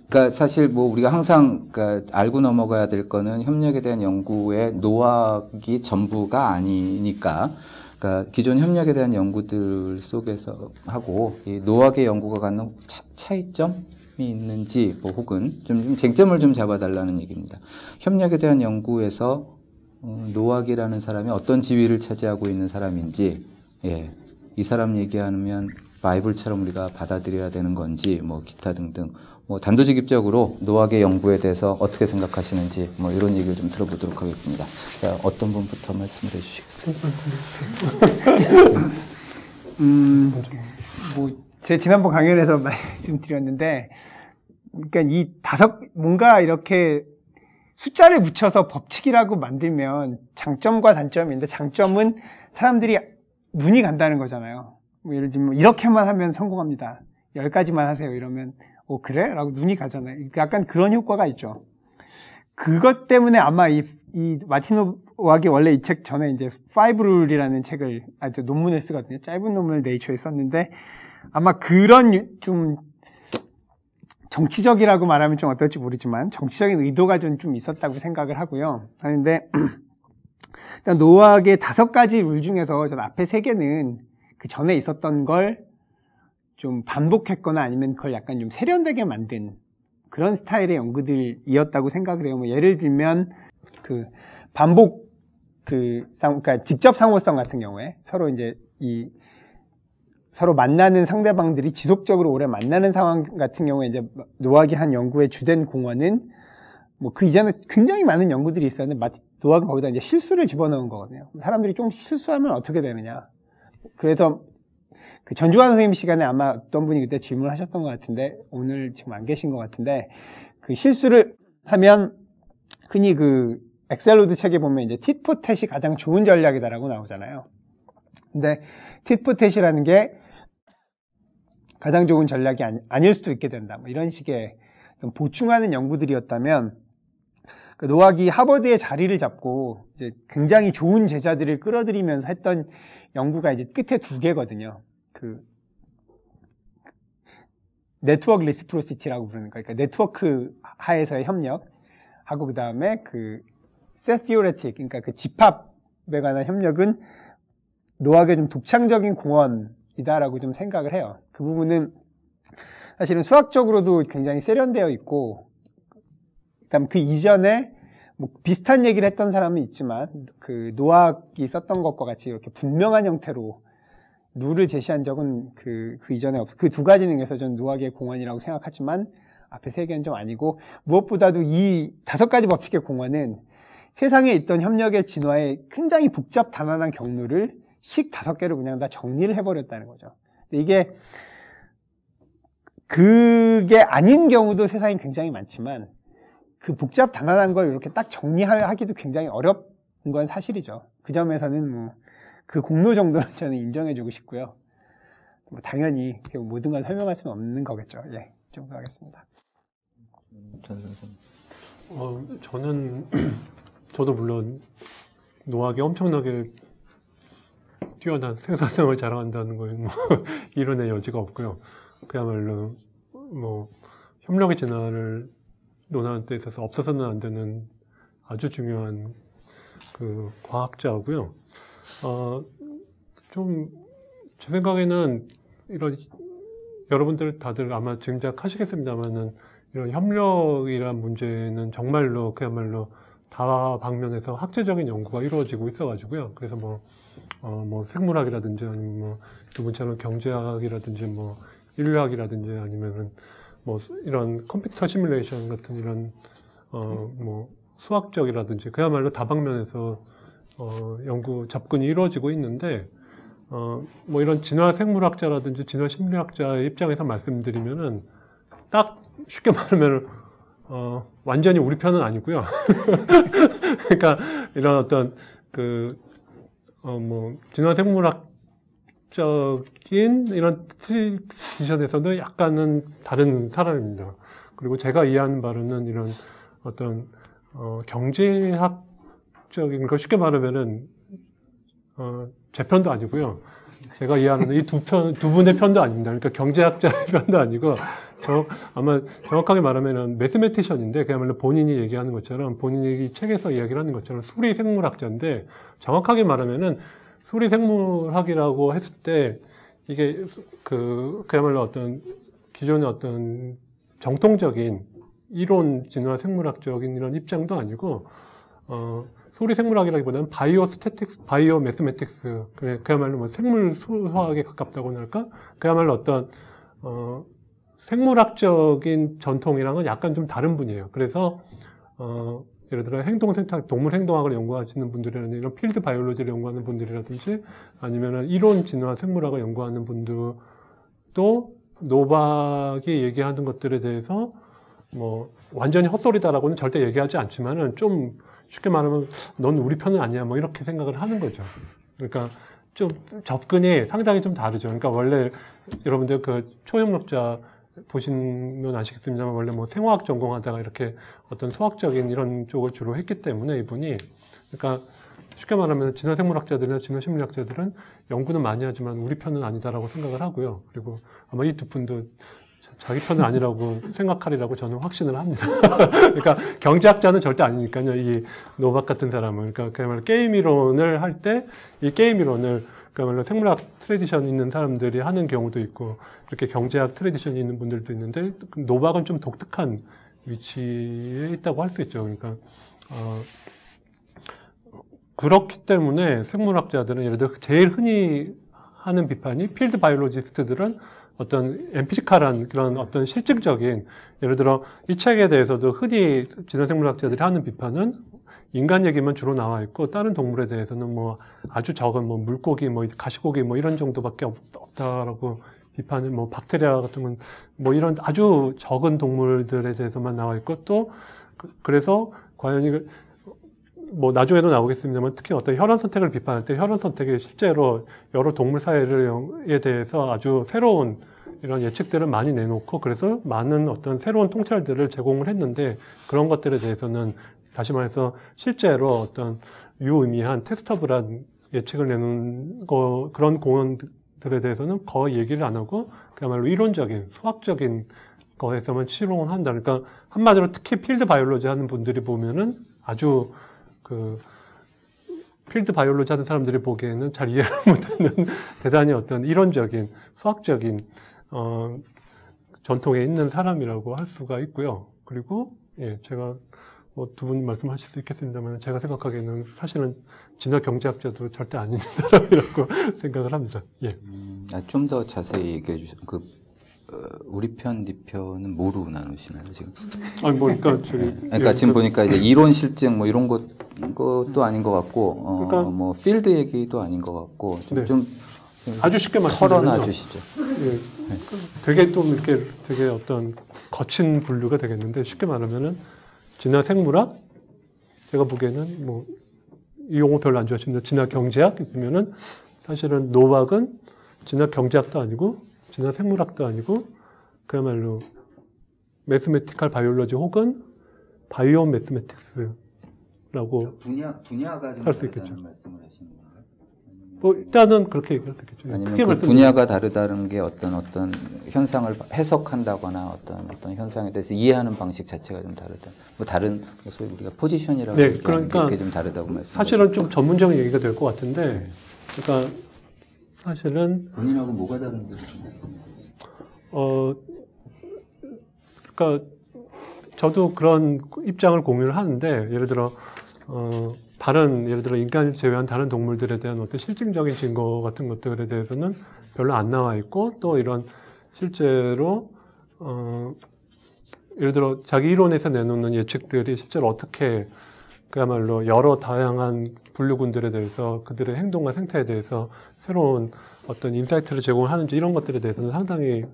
그러니까 사실 우리가 항상 알고 넘어가야 될 거는 협력에 대한 연구의 노학이 전부가 아니니까, 그러니까 기존 협력에 대한 연구들 속에서 하고, 이 노학의 연구가 갖는 차이점이 있는지, 혹은 좀 쟁점을 좀 잡아달라는 얘기입니다. 협력에 대한 연구에서 노학이라는 사람이 어떤 지위를 차지하고 있는 사람인지, 예, 이 사람 얘기하면 바이블처럼 우리가 받아들여야 되는 건지, 기타 등등, 단도직입적으로 노학의 연구에 대해서 어떻게 생각하시는지, 이런 얘기를 좀 들어보도록 하겠습니다. 자, 어떤 분부터 말씀을 해주시겠어요? 제 지난번 강연에서 말씀드렸는데, 그러니까 뭔가 이렇게 숫자를 붙여서 법칙이라고 만들면 장점과 단점이 있는데, 장점은 사람들이 눈이 간다는 거잖아요. 예를 들면 이렇게만 하면 성공합니다. 10가지만 하세요. 이러면 그래? 라고 눈이 가잖아요. 약간 그런 효과가 있죠. 그것 때문에 아마 이 마틴 노박이 원래 이 책 전에 이제 5룰이라는 책을 논문을 쓰거든요. 짧은 논문을 네이처에 썼는데, 아마 그런 좀 정치적이라고 말하면 좀 어떨지 모르지만 정치적인 의도가 좀 있었다고 생각을 하고요. 그런데 일단 노학의 5가지 룰 중에서 전 앞에 3개는 그 전에 있었던 걸 좀 반복했거나 아니면 그걸 약간 좀 세련되게 만든 그런 스타일의 연구들이었다고 생각을 해요. 예를 들면 그러니까 직접 상호성 같은 경우에 서로 만나는 상대방들이 지속적으로 오래 만나는 상황 같은 경우에 이제 노학이 한 연구의 주된 공헌은 뭐 그 이전에 굉장히 많은 연구들이 있었는데 마치 노화가 거기다 이제 실수를 집어넣은 거거든요. 사람들이 좀 실수하면 어떻게 되느냐. 그래서 그 전주환 선생님 시간에 아마 어떤 분이 그때 질문을 하셨던 것 같은데 오늘 지금 안 계신 것 같은데 그 실수를 하면 흔히 그 엑셀로드 책에 보면 이제 tit-for-tat이 가장 좋은 전략이다라고 나오잖아요. 근데 tit-for-tat이라는 게 가장 좋은 전략이 아닐 수도 있게 된다. 뭐 이런 식의 좀 보충하는 연구들이었다면 그 노학이 하버드의 자리를 잡고 이제 굉장히 좋은 제자들을 끌어들이면서 했던 연구가 이제 끝에 두 개거든요. 그 네트워크 리시프로시티라고 부르는 거, 그러니까 네트워크 하에서의 협력하고 그 다음에 그 셋 티오레틱, 그러니까 그 집합에 관한 협력은 노학의 좀 독창적인 공헌이다라고 좀 생각을 해요. 그 부분은 사실은 수학적으로도 굉장히 세련되어 있고, 그다음 그 이전에 뭐 비슷한 얘기를 했던 사람은 있지만 그 노학이 썼던 것과 같이 이렇게 분명한 형태로 룰을 제시한 적은 그 이전에 없어. 그 두 가지는 그래서 저는 노학의 공헌이라고 생각하지만 앞에 세 개는 좀 아니고, 무엇보다도 이 5가지 법칙의 공헌은 세상에 있던 협력의 진화에 굉장히 복잡 단단한 경로를 식 5개로 그냥 다 정리를 해버렸다는 거죠. 근데 그게 아닌 경우도 세상에 굉장히 많지만 그 복잡 단단한 걸 이렇게 딱 정리하기도 굉장히 어려운 건 사실이죠. 그 점에서는 뭐 그 공로 정도는 저는 인정해주고 싶고요. 뭐 당연히 모든 걸 설명할 수는 없는 거겠죠. 예, 이 정도 하겠습니다. 전 선생님. 저도 물론 노학이 엄청나게 뛰어난 생산성을 자랑한다는 거에 뭐 이론의 여지가 없고요. 그야말로 뭐 협력의 진화를 논하는 데 있어서 없어서는 안 되는 아주 중요한 그 과학자고요. 좀 제 생각에는 이런 여러분들 다들 아마 짐작하시겠습니다만은 이런 협력이란 문제는 정말로 그야말로 다방면에서 학제적인 연구가 이루어지고 있어가지고요. 그래서 뭐 생물학이라든지 아니면 뭐 두 분처럼 경제학이라든지 뭐 인류학이라든지 아니면은 뭐 이런 컴퓨터 시뮬레이션 같은 이런 뭐 수학적이라든지 그야말로 다방면에서 연구 접근이 이루어지고 있는데 뭐 이런 진화 생물학자라든지 진화 심리학자의 입장에서 말씀드리면은 딱 쉽게 말하면 완전히 우리 편은 아니고요. 그러니까 이런 어떤 뭐 진화 생물학적인 이런 트레디션에서도 약간은 다른 사람입니다. 그리고 제가 이해하는 바로는 이런 어떤 경제학적인 거 쉽게 말하면은 제 편도 아니고요. 제가 이해하는 이 두 분의 편도 아닙니다. 그러니까 경제학자의 편도 아니고 아마 정확하게 말하면은 매스메티션인데 그야말로 본인이 얘기하는 것처럼 본인이 책에서 이야기를 하는 것처럼 수리생물학자인데 정확하게 말하면은 수리생물학이라고 했을 때 이게 그야말로 어떤 기존의 어떤 정통적인 이론 진화 생물학적인 이런 입장도 아니고 소리 생물학이라기보다는 바이오 스태틱스, 바이오 매스매틱스, 그야말로 뭐 생물 수학에 가깝다고나 할까? 그야말로 어떤 생물학적인 전통이랑은 약간 좀 다른 분이에요. 그래서 예를 들어 동물 행동학을 연구하시는 분들이라든지 이런 필드 바이올로지를 연구하는 분들이라든지 아니면은 이론 진화 생물학을 연구하는 분들도 노박이 얘기하는 것들에 대해서 뭐 완전히 헛소리다라고는 절대 얘기하지 않지만은 좀 쉽게 말하면 넌 우리 편은 아니야 뭐 이렇게 생각을 하는 거죠. 그러니까 좀 접근이 상당히 좀 다르죠. 그러니까 원래 여러분들 그 초협력자 보시면 아시겠습니다만 원래 뭐 생화학 전공하다가 이렇게 어떤 수학적인 이런 쪽을 주로 했기 때문에 이분이 그러니까 쉽게 말하면 진화생물학자들이나 진화심리학자들은 연구는 많이 하지만 우리 편은 아니다라고 생각을 하고요. 그리고 아마 이 두 분도 자기 편은 아니라고 생각하리라고 저는 확신을 합니다. 그러니까 경제학자는 절대 아니니까요. 이 노박 같은 사람은. 그러니까 그야말로 게임 이론을 할 때 이 게임 이론을 그야말로 생물학 트레디션 있는 사람들이 하는 경우도 있고 이렇게 경제학 트레디션이 있는 분들도 있는데 노박은 좀 독특한 위치에 있다고 할 수 있죠. 그러니까 그렇기 때문에 생물학자들은 예를 들어 제일 흔히 하는 비판이 필드 바이올로지스트들은 어떤 엠피리칼한 그런 어떤 실증적인, 예를 들어 이 책에 대해서도 흔히 진화생물학자들이 하는 비판은 인간 얘기만 주로 나와 있고 다른 동물에 대해서는 뭐 아주 적은 뭐 물고기, 뭐 가시고기 뭐 이런 정도밖에 없다라고 비판을, 뭐 박테리아 같은 건 뭐 이런 아주 적은 동물들에 대해서만 나와 있고, 또 그래서 과연 이거 뭐 나중에도 나오겠습니다만 특히 어떤 혈연 선택을 비판할 때 혈연 선택이 실제로 여러 동물 사회에 대해서 아주 새로운 이런 예측들을 많이 내놓고, 그래서 많은 어떤 새로운 통찰들을 제공을 했는데, 그런 것들에 대해서는 다시 말해서 실제로 어떤 유의미한 테스터블한 예측을 내놓은 그런 공헌들에 대해서는 거의 얘기를 안 하고 그야말로 이론적인 수학적인 거에서만 치롱을 한다. 그러니까 한마디로 특히 필드 바이올로지 하는 분들이 보면은 아주 그 필드 바이올로지 하는 사람들이 보기에는 잘 이해를 못하는 대단히 어떤 이론적인 수학적인 전통에 있는 사람이라고 할 수가 있고요. 그리고 예, 제가 뭐 두 분 말씀하실 수 있겠습니다만 제가 생각하기에는 사실은 진화 경제학자도 절대 아닌 사람이라고 생각을 합니다. 예. 좀 더 자세히 얘기해 주세요. 우리 편, 네 편은 뭐로 나누시나요, 지금? 아니, 뭐, 그러니까, 그러니까 지금 보니까 이제 이론 실증 뭐 이런 것도 아닌 것 같고, 그러니까, 뭐 필드 얘기도 아닌 것 같고, 좀 아주 쉽게 털어놔 주시죠. 예. 네. 되게 좀 이렇게 되게 어떤 거친 분류가 되겠는데, 쉽게 말하면은 진화 생물학, 제가 보기에는 뭐 이 용어 별로 안 좋아하시는데 진화 경제학 있으면은 사실은 노학은 진화 경제학도 아니고 진화 생물학도 아니고 그야말로 매스메티컬 바이올로지 혹은 바이오 매스메틱스라고 분야가 좀 할 수 있겠죠. 말씀을 하시는 건가요? 뭐 일단은 그렇게 얘기할 수 있겠죠. 아니면 그 분야가 다르다는 게 어떤 현상을 해석한다거나 어떤 현상에 대해서 이해하는 방식 자체가 좀 다르다. 뭐 다른 소위 우리가 포지션이라고 네, 그러니까 게 좀 다르다고 말씀하시죠. 사실은 좀 전문적인 얘기가 될 것 같은데, 그러니까 사실은 본인하고 뭐가 다른지. 그러니까 저도 그런 입장을 공유를 하는데, 예를 들어 예를 들어 인간을 제외한 다른 동물들에 대한 어떤 실증적인 증거 같은 것들에 대해서는 별로 안 나와 있고, 또 이런 실제로 예를 들어 자기 이론에서 내놓는 예측들이 실제로 어떻게 그야말로 여러 다양한 분류군들에 대해서 그들의 행동과 생태에 대해서 새로운 어떤 인사이트를 제공하는지 이런 것들에 대해서는 상당히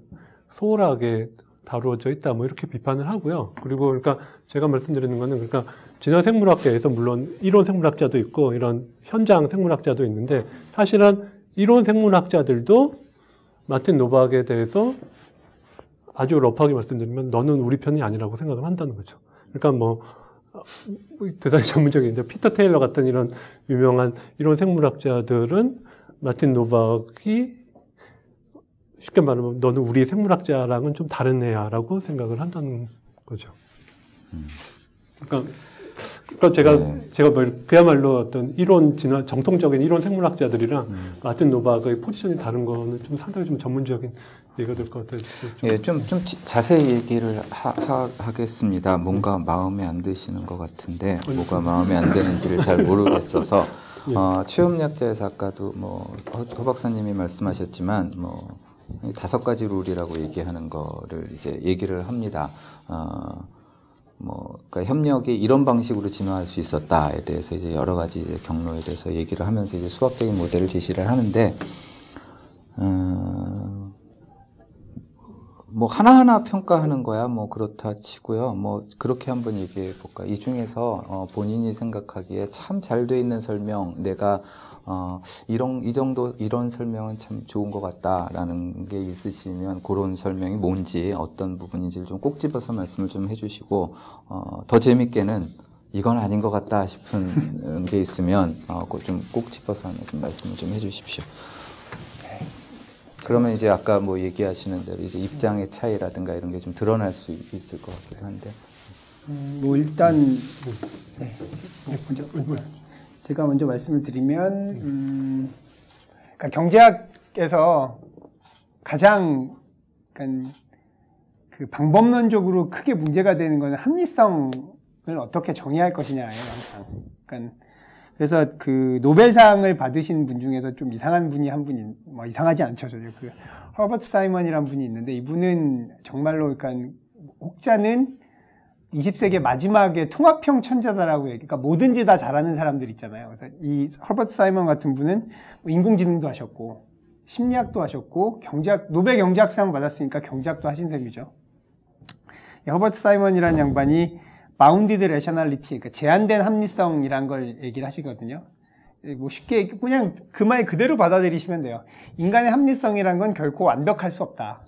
소홀하게 다루어져 있다, 뭐 이렇게 비판을 하고요. 그리고 그러니까 제가 말씀드리는 거는, 그러니까 진화 생물학계에서 물론 이론 생물학자도 있고 이런 현장 생물학자도 있는데, 사실은 이론 생물학자들도 마틴 노박에 대해서 아주 러프하게 말씀드리면 너는 우리 편이 아니라고 생각을 한다는 거죠. 그러니까 뭐 대단히 전문적인데 피터 테일러 같은 이런 유명한 이론 생물학자들은 마틴 노박이 쉽게 말하면 너는 우리 생물학자랑은 좀 다른 애야라고 생각을 한다는 거죠. 그러니까 제가 그야말로 어떤 정통적인 이론 생물학자들이랑 마틴 노박의 포지션이 다른 거는 좀 상당히 좀 전문적인 얘기가 될 것 같아요. 예, 좀 자세히 얘기를 하겠습니다. 뭔가 마음에 안 드시는 것 같은데 뭐가 마음에 안 드는지를 잘 모르겠어서 취업약자에서 아까도 뭐 허 박사님이 말씀하셨지만 뭐 5가지 룰이라고 얘기하는 거를 이제 얘기를 합니다. 그러니까 협력이 이런 방식으로 진화할 수 있었다에 대해서 이제 여러 가지 이제 경로에 대해서 얘기를 하면서 이제 수학적인 모델을 제시를 하는데, 뭐 하나하나 평가하는 거야 뭐 그렇다 치고요. 뭐 그렇게 한번 얘기해 볼까. 이 중에서 본인이 생각하기에 참 잘 돼 있는 설명, 내가 이런 설명은 참 좋은 것 같다라는 게 있으시면 그런 설명이 뭔지 어떤 부분인지를 좀 꼭 집어서 말씀을 좀 해주시고, 더 재밌게는 이건 아닌 것 같다 싶은 게 있으면 좀 꼭 집어서 좀 말씀을 좀 해주십시오. 그러면 이제 아까 뭐 얘기하시는 대로 이제 입장의 차이라든가 이런 게 좀 드러날 수 있을 것 같기도 한데. 뭐 일단 제가 먼저 말씀을 드리면, 그러니까 경제학에서 가장 그 방법론적으로 크게 문제가 되는 것은 합리성을 어떻게 정의할 것이냐예요, 항상. 그러니까 그래서 그 노벨상을 받으신 분 중에서 좀 이상한 분이 한 분이, 뭐 이상하지 않죠. 그 허버트 사이먼이라는 분이 있는데 이분은 정말로 그러니까 혹자는 20세기 마지막에 통합형 천재다라고 얘기, 그러니까 뭐든지 다 잘하는 사람들 있잖아요. 그래서 이 허버트 사이먼 같은 분은 인공지능도 하셨고, 심리학도 하셨고, 노벨 경제학상 받았으니까 경제학도 하신 셈이죠. 허버트 사이먼이라는 양반이 바운디드 레셔널리티, 그러니까 제한된 합리성이란 걸 얘기를 하시거든요. 뭐 쉽게 그냥 그 말 그대로 받아들이시면 돼요. 인간의 합리성이란 건 결코 완벽할 수 없다.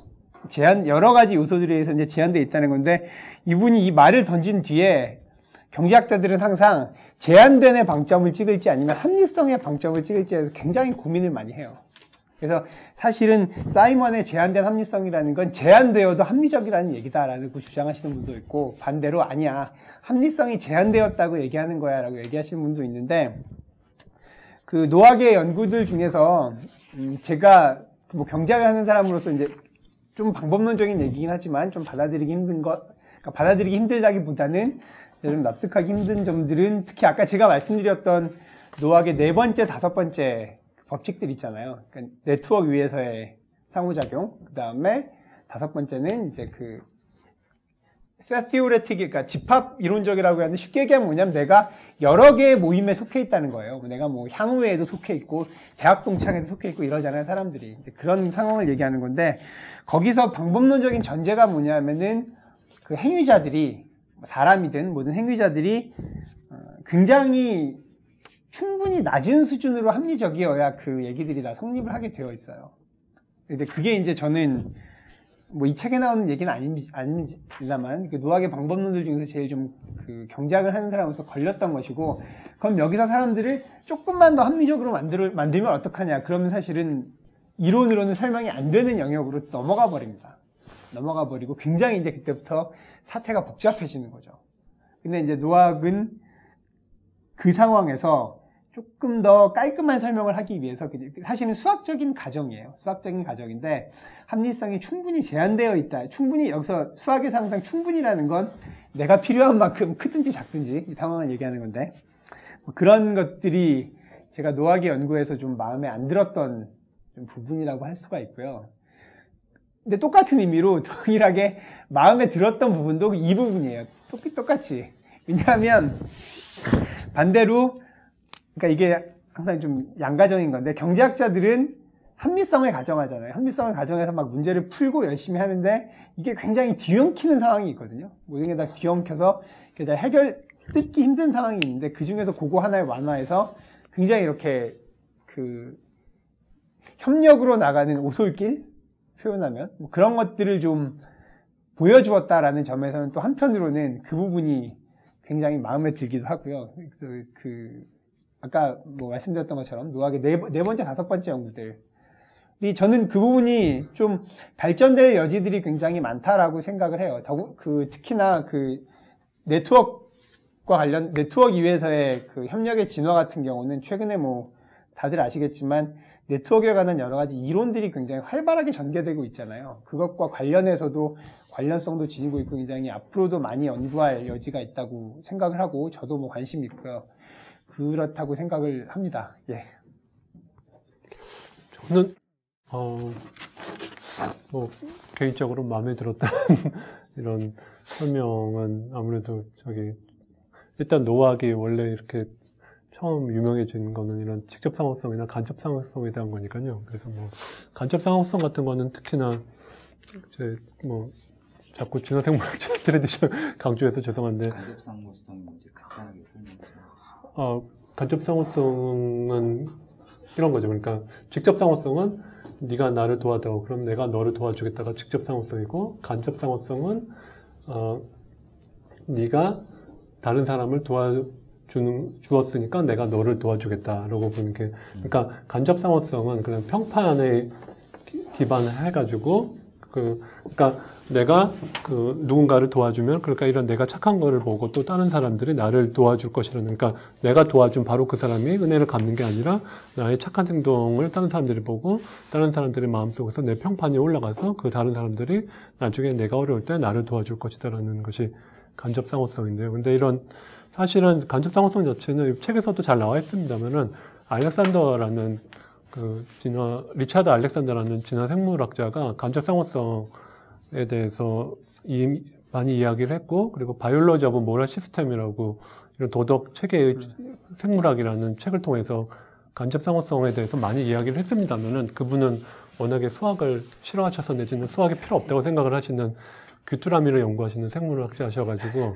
여러 가지 요소들에 의해서 이제 제한되어 있다는 건데, 이분이 이 말을 던진 뒤에 경제학자들은 항상 제한된의 방점을 찍을지 아니면 합리성의 방점을 찍을지에 대해서 굉장히 고민을 많이 해요. 그래서 사실은 사이먼의 제한된 합리성이라는 건 제한되어도 합리적이라는 얘기다라는 거 주장하시는 분도 있고, 반대로 아니야, 합리성이 제한되었다고 얘기하는 거야 라고 얘기하시는 분도 있는데, 그 노학의 연구들 중에서 제가 뭐 경제학을 하는 사람으로서 이제 좀 방법론적인 얘기긴 하지만 좀 받아들이기 힘든 그러니까 받아들이기 힘들다기보다는 좀 납득하기 힘든 점들은 특히 아까 제가 말씀드렸던 노학의 4번째, 5번째 법칙들 있잖아요. 그러니까 네트워크 위에서의 상호작용, 그 다음에 5번째는 이제 그 theoretic, 그러니까 집합 이론적이라고 하는데 쉽게 얘기하면 뭐냐면 내가 여러 개의 모임에 속해 있다는 거예요. 내가 뭐 향후에도 속해 있고 대학 동창회도 속해 있고 이러잖아요, 사람들이. 그런 상황을 얘기하는 건데, 거기서 방법론적인 전제가 뭐냐면은 그 행위자들이, 사람이든 모든 행위자들이 굉장히 충분히 낮은 수준으로 합리적이어야 그 얘기들이 다 성립을 하게 되어 있어요. 근데 그게 이제 저는 뭐 이 책에 나오는 얘기는 아닙니다만 그 노학의 방법론들 중에서 제일 좀 그 경작을 하는 사람으로서 걸렸던 것이고, 그럼 여기서 사람들을 조금만 더 합리적으로 만들면 어떡하냐, 그러면 사실은 이론으로는 설명이 안 되는 영역으로 넘어가 버립니다. 넘어가 버리고 굉장히 이제 그때부터 사태가 복잡해지는 거죠. 근데 이제 노학은 그 상황에서 조금 더 깔끔한 설명을 하기 위해서 사실은 수학적인 가정이에요. 수학적인 가정인데 합리성이 충분히 제한되어 있다. 충분히 여기서 수학에서 항상 충분히라는 건 내가 필요한 만큼 크든지 작든지 이 상황을 얘기하는 건데, 그런 것들이 제가 노학의 연구에서 좀 마음에 안 들었던 좀 부분이라고 할 수가 있고요. 근데 똑같은 의미로 동일하게 마음에 들었던 부분도 이 부분이에요. 똑같이. 왜냐하면 반대로, 그러니까 이게 항상 좀 양가적인 건데, 경제학자들은 합리성을 가정하잖아요. 합리성을 가정해서 막 문제를 풀고 열심히 하는데 이게 굉장히 뒤엉키는 상황이 있거든요. 모든 게 다 뒤엉켜서 뜯기 힘든 상황이 있는데, 그 중에서 그거 하나를 완화해서 굉장히 이렇게 그 협력으로 나가는 오솔길 표현하면 뭐 그런 것들을 좀 보여주었다라는 점에서는 또 한편으로는 그 부분이 굉장히 마음에 들기도 하고요. 아까 뭐 말씀드렸던 것처럼 노학의 네 번째, 5번째 연구들이 저는 그 부분이 좀 발전될 여지들이 굉장히 많다라고 생각을 해요. 특히나 그 네트워크 이외에서의 그 협력의 진화 같은 경우는 최근에 뭐 다들 아시겠지만 네트워크에 관한 여러 가지 이론들이 굉장히 활발하게 전개되고 있잖아요. 그것과 관련해서도 관련성도 지니고 있고 굉장히 앞으로도 많이 연구할 여지가 있다고 생각을 하고, 저도 뭐 관심이 있고요. 그렇다고 생각을 합니다. 예. 저는 뭐 개인적으로 마음에 들었던 이런 설명은 아무래도 일단 노학이 원래 이렇게 처음 유명해진 거는 이런 직접 상호성이나 간접 상호성에 대한 거니까요. 그래서 뭐 간접 상호성 같은 거는 특히나 이제 뭐 자꾸 진화생물학자들에 강조해서 죄송한데, 간접 상호성이 뭔지 간단하게 설명해주세요. 간접 상호성은 이런 거죠. 그러니까 직접 상호성은 네가 나를 도와줘, 그럼 내가 너를 도와주겠다가 직접 상호성이고, 간접 상호성은 네가 다른 사람을 주었으니까 내가 너를 도와주겠다라고 보는 게, 그러니까 간접 상호성은 그냥 평판에 기반을 해가지고 그러니까 내가 누군가를 도와주면, 그러니까 이런 내가 착한 거를 보고 또 다른 사람들이 나를 도와줄 것이라는, 그러니까 내가 도와준 바로 그 사람이 은혜를 갚는 게 아니라 나의 착한 행동을 다른 사람들이 보고 다른 사람들의 마음속에서 내 평판이 올라가서 그 다른 사람들이 나중에 내가 어려울 때 나를 도와줄 것이다라는 것이 간접상호성인데요. 근데 이런 사실은 간접상호성 자체는 책에서도 잘 나와 있습니다만은 알렉산더라는 리차드 알렉산더라는 진화 생물학자가 간접상호성에 대해서 많이 이야기를 했고, 그리고 바이올로지 오브 모럴 시스템이라고 이런 도덕 체계의 생물학이라는 책을 통해서 간접상호성에 대해서 많이 이야기를 했습니다만은 그분은 워낙에 수학을 싫어하셔서 내지는 수학이 필요 없다고 생각을 하시는 귀뚜라미를 연구하시는 생물학자셔가지고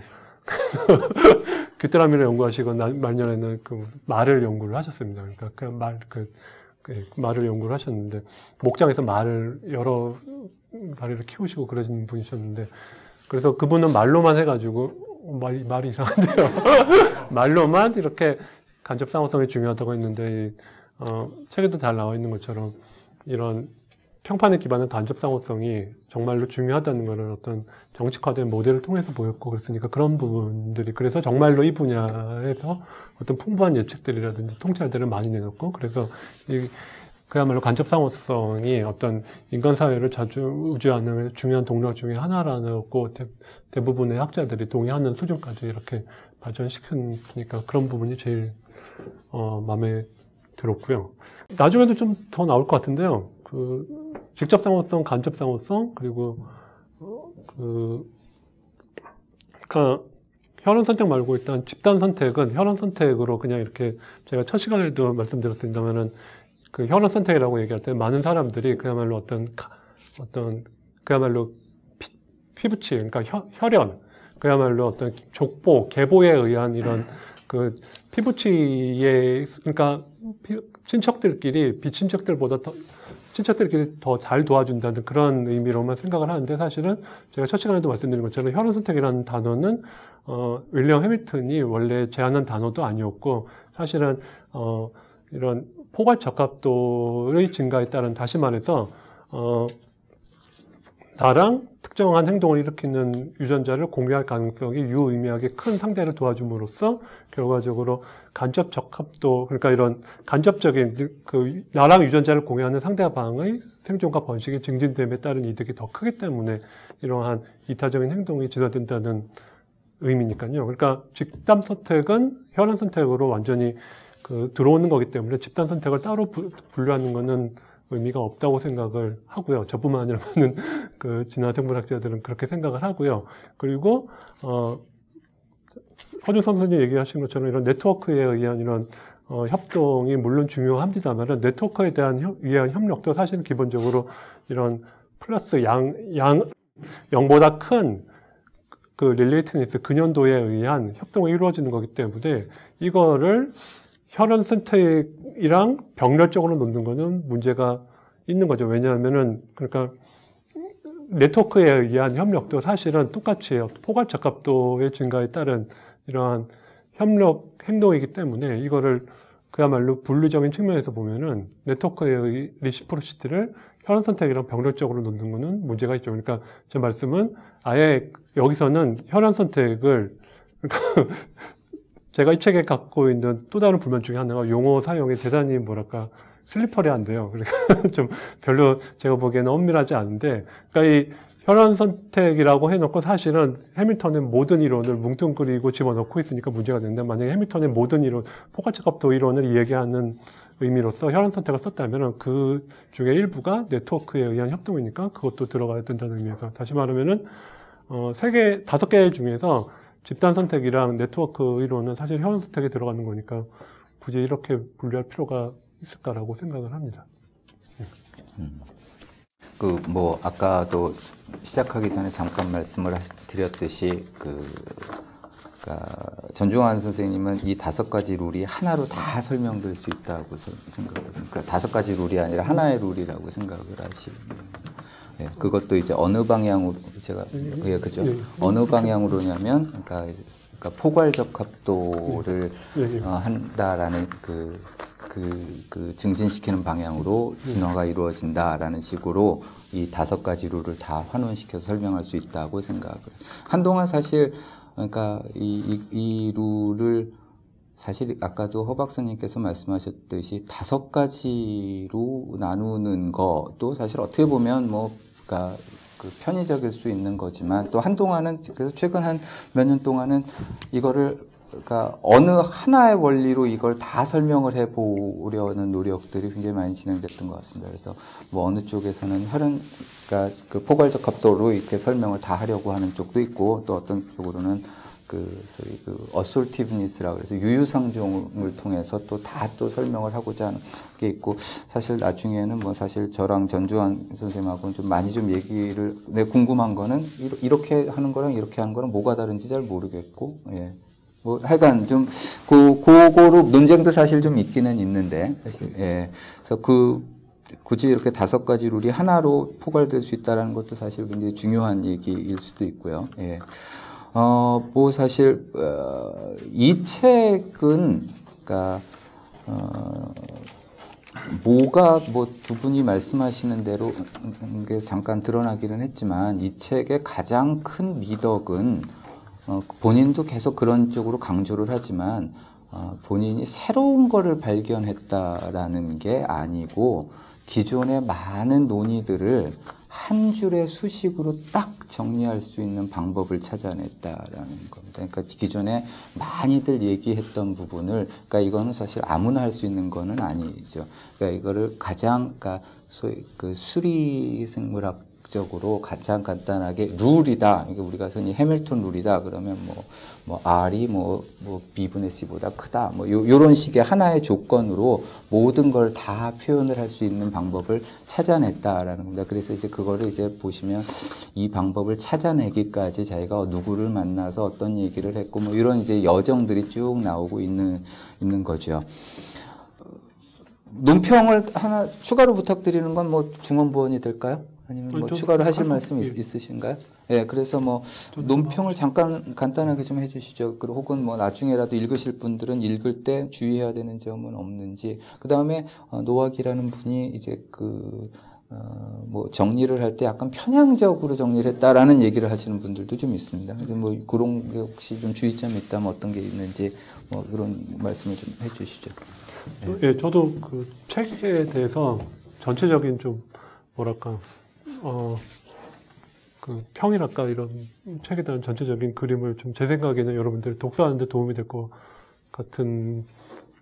귀뚜라미를 연구하시고 말년에는 그 말을 연구를 하셨습니다. 그러니까 말을 연구를 하셨는데 목장에서 여러 마리를 키우시고 그러시는 분이셨는데, 그래서 그분은 말로만 해가지고 말이 이상한데요. 말로만 이렇게 간접상호성이 중요하다고 했는데 책에도 잘 나와 있는 것처럼 이런 평판에 기반한 간접상호성이 정말로 중요하다는 것을 어떤 정책화된 모델을 통해서 보였고 그랬으니까 그런 부분들이, 그래서 정말로 이 분야에서 어떤 풍부한 예측들이라든지 통찰들을 많이 내놓고, 그래서 그야말로 간접상호성이 어떤 인간 사회를 좌우지하는 중요한 동력 중에 하나라고 대부분의 학자들이 동의하는 수준까지 이렇게 발전시키니까 그런 부분이 제일 마음에 들었고요. 나중에도 좀 더 나올 것 같은데요. 직접상호성, 간접상호성, 그리고 그러니까 혈연 선택 말고 일단 집단 선택은 혈연 선택으로 그냥 이렇게 제가 첫 시간에도 말씀드렸습니다만은 그 혈연 선택이라고 얘기할 때 많은 사람들이 그야말로 어떤 그야말로 피부치, 그러니까 혈연, 그야말로 어떤 족보, 계보에 의한 이런 그 피부치의, 그러니까 친척들끼리 비친척들보다 친척들끼리 더 잘 도와준다는 그런 의미로만 생각을 하는데, 사실은 제가 첫 시간에도 말씀드린 것처럼 혈연 선택이라는 단어는 윌리엄 해밀턴이 원래 제안한 단어도 아니었고, 사실은 이런 포괄 적합도의 증가에 따른, 다시 말해서 나랑 특정한 행동을 일으키는 유전자를 공유할 가능성이 유의미하게 큰 상대를 도와줌으로써 결과적으로 간접 적합도, 그러니까 이런 간접적인 나랑 유전자를 공유하는 상대방의 생존과 번식이 증진됨에 따른 이득이 더 크기 때문에 이러한 이타적인 행동이 진화된다는 의미니까요. 그러니까 집단 선택은 혈연 선택으로 완전히 들어오는 거기 때문에 집단 선택을 따로 분류하는 것은 의미가 없다고 생각을 하고요. 저뿐만 아니라 많은 진화생물학자들은 그렇게 생각을 하고요. 그리고 허준성 선생님이 얘기하신 것처럼 이런 네트워크에 의한 이런 협동이 물론 중요합니다만, 네트워크에 의한 협력도 사실은 기본적으로 이런 플러스 0보다 큰 릴레이트니스, 근연도에 의한 협동이 이루어지는 거기 때문에 이거를 혈연 선택이랑 병렬적으로 놓는 거는 문제가 있는 거죠. 왜냐하면은, 그러니까, 네트워크에 의한 협력도 사실은 똑같이 포괄 적합도의 증가에 따른 이러한 협력 행동이기 때문에 이거를 그야말로 분리적인 측면에서 보면은 네트워크의 리시프로시티를 혈연 선택이랑 병렬적으로 놓는 거는 문제가 있죠. 그러니까 제 말씀은 아예 여기서는 혈연 선택을, 그러니까 제가 이 책에 갖고 있는 또 다른 불만 중에 하나가 용어 사용이 대단히 슬리퍼리한데요. 그러니까 좀 별로 제가 보기에는 엄밀하지 않은데, 그러니까 이 혈연 선택이라고 해놓고 사실은 해밀턴의 모든 이론을 뭉뚱그리고 집어넣고 있으니까 문제가 되는데, 만약에 해밀턴의 모든 이론, 포괄적합도 이론을 이야기하는 의미로서 혈연 선택을 썼다면 그 중에 일부가 네트워크에 의한 협동이니까 그것도 들어가야 된다는 의미에서, 다시 말하면은 5개 중에서 집단 선택이랑 네트워크 이론은 사실 혈연 선택에 들어가는 거니까 굳이 이렇게 분리할 필요가 있을까라고 생각을 합니다. 아까도 시작하기 전에 잠깐 말씀을 드렸듯이, 전중환 선생님은 이 5가지 룰이 하나로 다 설명될 수 있다고 생각을 해요. 그러니까 5가지 룰이 아니라 하나의 룰이라고 생각을 하시는. 네, 그것도 이제 어느 방향으로 그죠? 어느 방향으로냐면, 그러니까 포괄 적합도를 한다라는 증진시키는 방향으로 진화가 이루어진다라는 식으로 이 5가지 룰을 다 환원시켜서 설명할 수 있다고 생각을. 한동안 사실 그러니까 이 룰을 사실 아까도 허 박사님께서 말씀하셨듯이 5가지로 나누는 것도 사실 어떻게 보면 그러니까 그 편의적일 수 있는 거지만 또 한동안은 그래서 최근 한 몇 년 동안은 이거를 그러니까 어느 하나의 원리로 이걸 다 설명을 해보려는 노력들이 굉장히 많이 진행됐던 것 같습니다. 그래서 뭐 어느 쪽에서는 그러니까 그 포괄적 합도로 이렇게 설명을 다 하려고 하는 쪽도 있고 또 어떤 쪽으로는 소위 어솔티브니스라고 그래서 유유상종을 통해서 또 다 또 설명을 하고자 하는 게 있고 사실 나중에는 뭐 사실 저랑 전주환 선생님하고는 좀 많이 좀 얘기를 궁금한 거는 이렇게 하는 거랑 이렇게 하는 거랑 뭐가 다른지 잘 모르겠고 예. 뭐 하여간 좀 그거로 논쟁도 사실 좀 있기는 있는데 사실 예. 그래서 굳이 이렇게 5가지 룰이 하나로 포괄될 수 있다라는 것도 사실 굉장히 중요한 얘기일 수도 있고요. 예. 뭐 사실 이 책은 그러니까 뭐가 뭐 두 분이 말씀하시는 대로 잠깐 드러나기는 했지만 이 책의 가장 큰 미덕은 본인도 계속 그런 쪽으로 강조를 하지만 본인이 새로운 거를 발견했다라는 게 아니고 기존의 많은 논의들을 한 줄의 수식으로 딱 정리할 수 있는 방법을 찾아냈다라는 겁니다. 그러니까 기존에 많이들 얘기했던 부분을, 그러니까 이거는 사실 아무나 할 수 있는 거는 아니죠. 그러니까 이거를 가장, 그러니까 소위 그 수리생물학적으로 가장 간단하게 룰이다. 이게 우리가 흔히 해밀턴 룰이다. 그러면 뭐 R이 B분의 C보다 크다. 뭐 요런 식의 하나의 조건으로 모든 걸 다 표현을 할 수 있는 방법을 찾아냈다라는 겁니다. 그래서 이제 그거를 이제 보시면 이 방법을 찾아내기까지 자기가 누구를 만나서 어떤 얘기를 했고 뭐 이런 이제 여정들이 쭉 나오고 있는 거죠. 논평을 하나 추가로 부탁드리는 건 뭐 중원부원이 될까요? 아니면 뭐 추가로 하실 말씀 있으신가요? 예, 그래서 뭐 논평을 잠깐 간단하게 좀 해주시죠. 그리고 혹은 뭐 나중에라도 읽으실 분들은 읽을 때 주의해야 되는 점은 없는지. 그 다음에 노학이라는 분이 이제 뭐 정리를 할 때 약간 편향적으로 정리를 했다라는 얘기를 하시는 분들도 좀 있습니다. 그래서 뭐 그런 게 혹시 좀 주의점이 있다면 어떤 게 있는지 뭐 그런 말씀을 좀 해주시죠. 예, 저도 그 책에 대해서 전체적인 좀 뭐랄까 그 평이랄까 이런 책에 대한 전체적인 그림을 좀 제 생각에는 여러분들 독서하는데 도움이 될 것 같은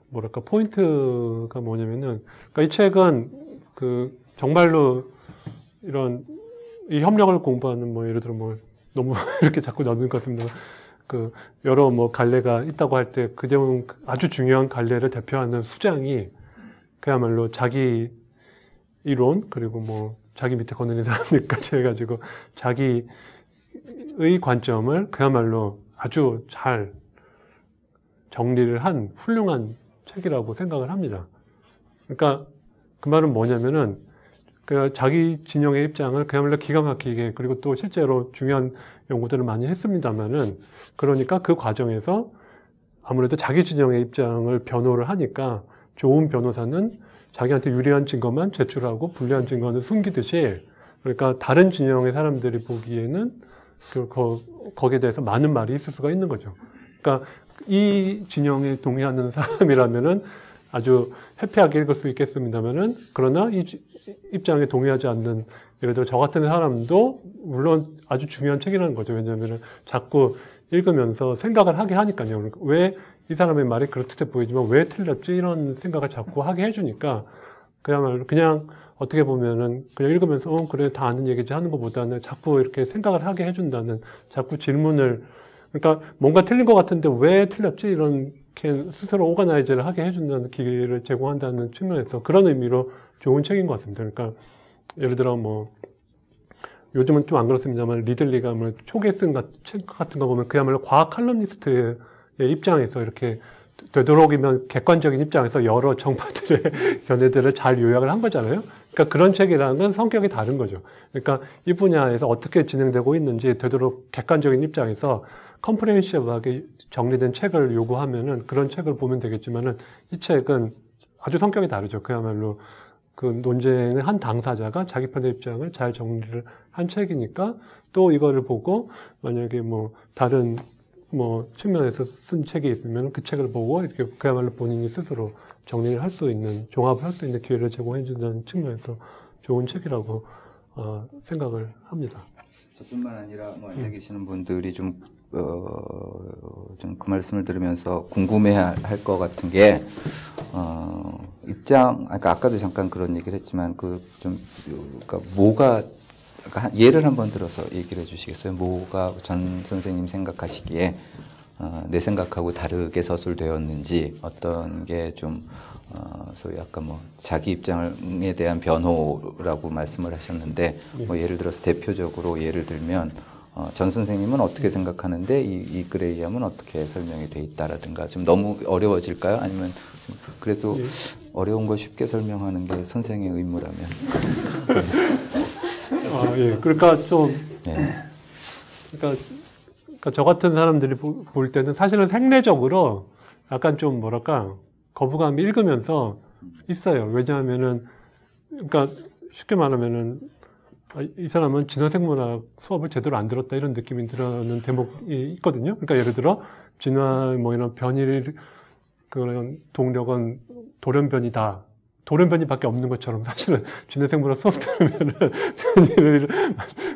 뭐랄까 포인트가 뭐냐면은 그러니까 이 책은 그 정말로 이런 이 협력을 공부하는 뭐 예를 들어 뭐 너무 이렇게 자꾸 넣는 것 같습니다. 그 여러 뭐 갈래가 있다고 할 때 그 중 아주 중요한 갈래를 대표하는 수장이 그야말로 자기 이론 그리고 뭐 자기 밑에 거느린 사람들까지 해가지고 자기의 관점을 그야말로 아주 잘 정리를 한 훌륭한 책이라고 생각을 합니다. 그러니까 그 말은 뭐냐면은 그 자기 진영의 입장을 그야말로 기가 막히게 그리고 또 실제로 중요한 연구들을 많이 했습니다만은 그러니까 그 과정에서 아무래도 자기 진영의 입장을 변호를 하니까 좋은 변호사는 자기한테 유리한 증거만 제출하고 불리한 증거는 숨기듯이 그러니까 다른 진영의 사람들이 보기에는 거기에 대해서 많은 말이 있을 수가 있는 거죠. 그러니까 이 진영에 동의하는 사람이라면은 아주 해피하게 읽을 수 있겠습니다만은 그러나 이 입장에 동의하지 않는 예를 들어 저 같은 사람도 물론 아주 중요한 책이라는 거죠. 왜냐하면은 자꾸 읽으면서 생각을 하게 하니까요. 그러니까 왜 이 사람의 말이 그렇듯 보이지만 왜 틀렸지? 이런 생각을 자꾸 하게 해주니까 그야말로 그냥 어떻게 보면은 그냥 읽으면서 그래 다 아는 얘기지 하는 것보다는 자꾸 이렇게 생각을 하게 해준다는 자꾸 질문을 그러니까 뭔가 틀린 것 같은데 왜 틀렸지? 이렇게 스스로 오가나이즈를 하게 해준다는 기회를 제공한다는 측면에서 그런 의미로 좋은 책인 것 같습니다. 그러니까 예를 들어 뭐 요즘은 좀 안 그렇습니다만 리들리가 뭐 초기에 쓴 책 같은 거 보면 그야말로 과학 칼럼니스트의 입장에서 이렇게 되도록이면 객관적인 입장에서 여러 정파들의 견해들을 잘 요약을 한 거잖아요. 그러니까 그런 책이라는 건 성격이 다른 거죠. 그러니까 이 분야에서 어떻게 진행되고 있는지 되도록 객관적인 입장에서 컴프레hen시브하게 정리된 책을 요구하면은 그런 책을 보면 되겠지만은 이 책은 아주 성격이 다르죠. 그야말로 그 논쟁의 한 당사자가 자기 편의 입장을 잘 정리를 한 책이니까 또 이거를 보고 만약에 뭐 다른 뭐 측면에서 쓴 책이 있으면 그 책을 보고 이렇게 그야말로 본인이 스스로 정리를 할 수 있는 종합을 할 수 있는 기회를 제공해 준다는 측면에서 좋은 책이라고 생각을 합니다. 저뿐만 아니라 뭐 앉아 계시는 분들이 좀 그 말씀을 들으면서 궁금해할 것 같은 게 그러니까 아까도 잠깐 그런 얘기를 했지만 그러니까 뭐가 그러니까 예를 한번 들어서 얘기를 해주시겠어요? 뭐가 전 선생님 생각하시기에 내 생각하고 다르게 서술되었는지 어떤 게 좀 소위 아까 뭐 자기 입장에 대한 변호라고 말씀을 하셨는데 뭐 예를 들어서 대표적으로 예를 들면 전 선생님은 어떻게 생각하는데 이 글에 의하면 어떻게 설명이 돼 있다라든가 좀 너무 어려워질까요? 아니면 그래도 어려운 거 쉽게 설명하는 게 선생의 의무라면 예. 그러니까 좀 네. 그러니까 저 같은 사람들이 볼 때는 사실은 생리적으로 약간 좀 뭐랄까 거부감이 읽으면서 있어요. 왜냐하면은 그러니까 쉽게 말하면은 이 사람은 진화생물학 수업을 제대로 안 들었다 이런 느낌이 들어는 대목이 있거든요. 그러니까 예를 들어 진화 뭐 이런 변이를 그런 동력은 돌연변이다. 돌연변이밖에 없는 것처럼 사실은 진화생물학 수업 들으면은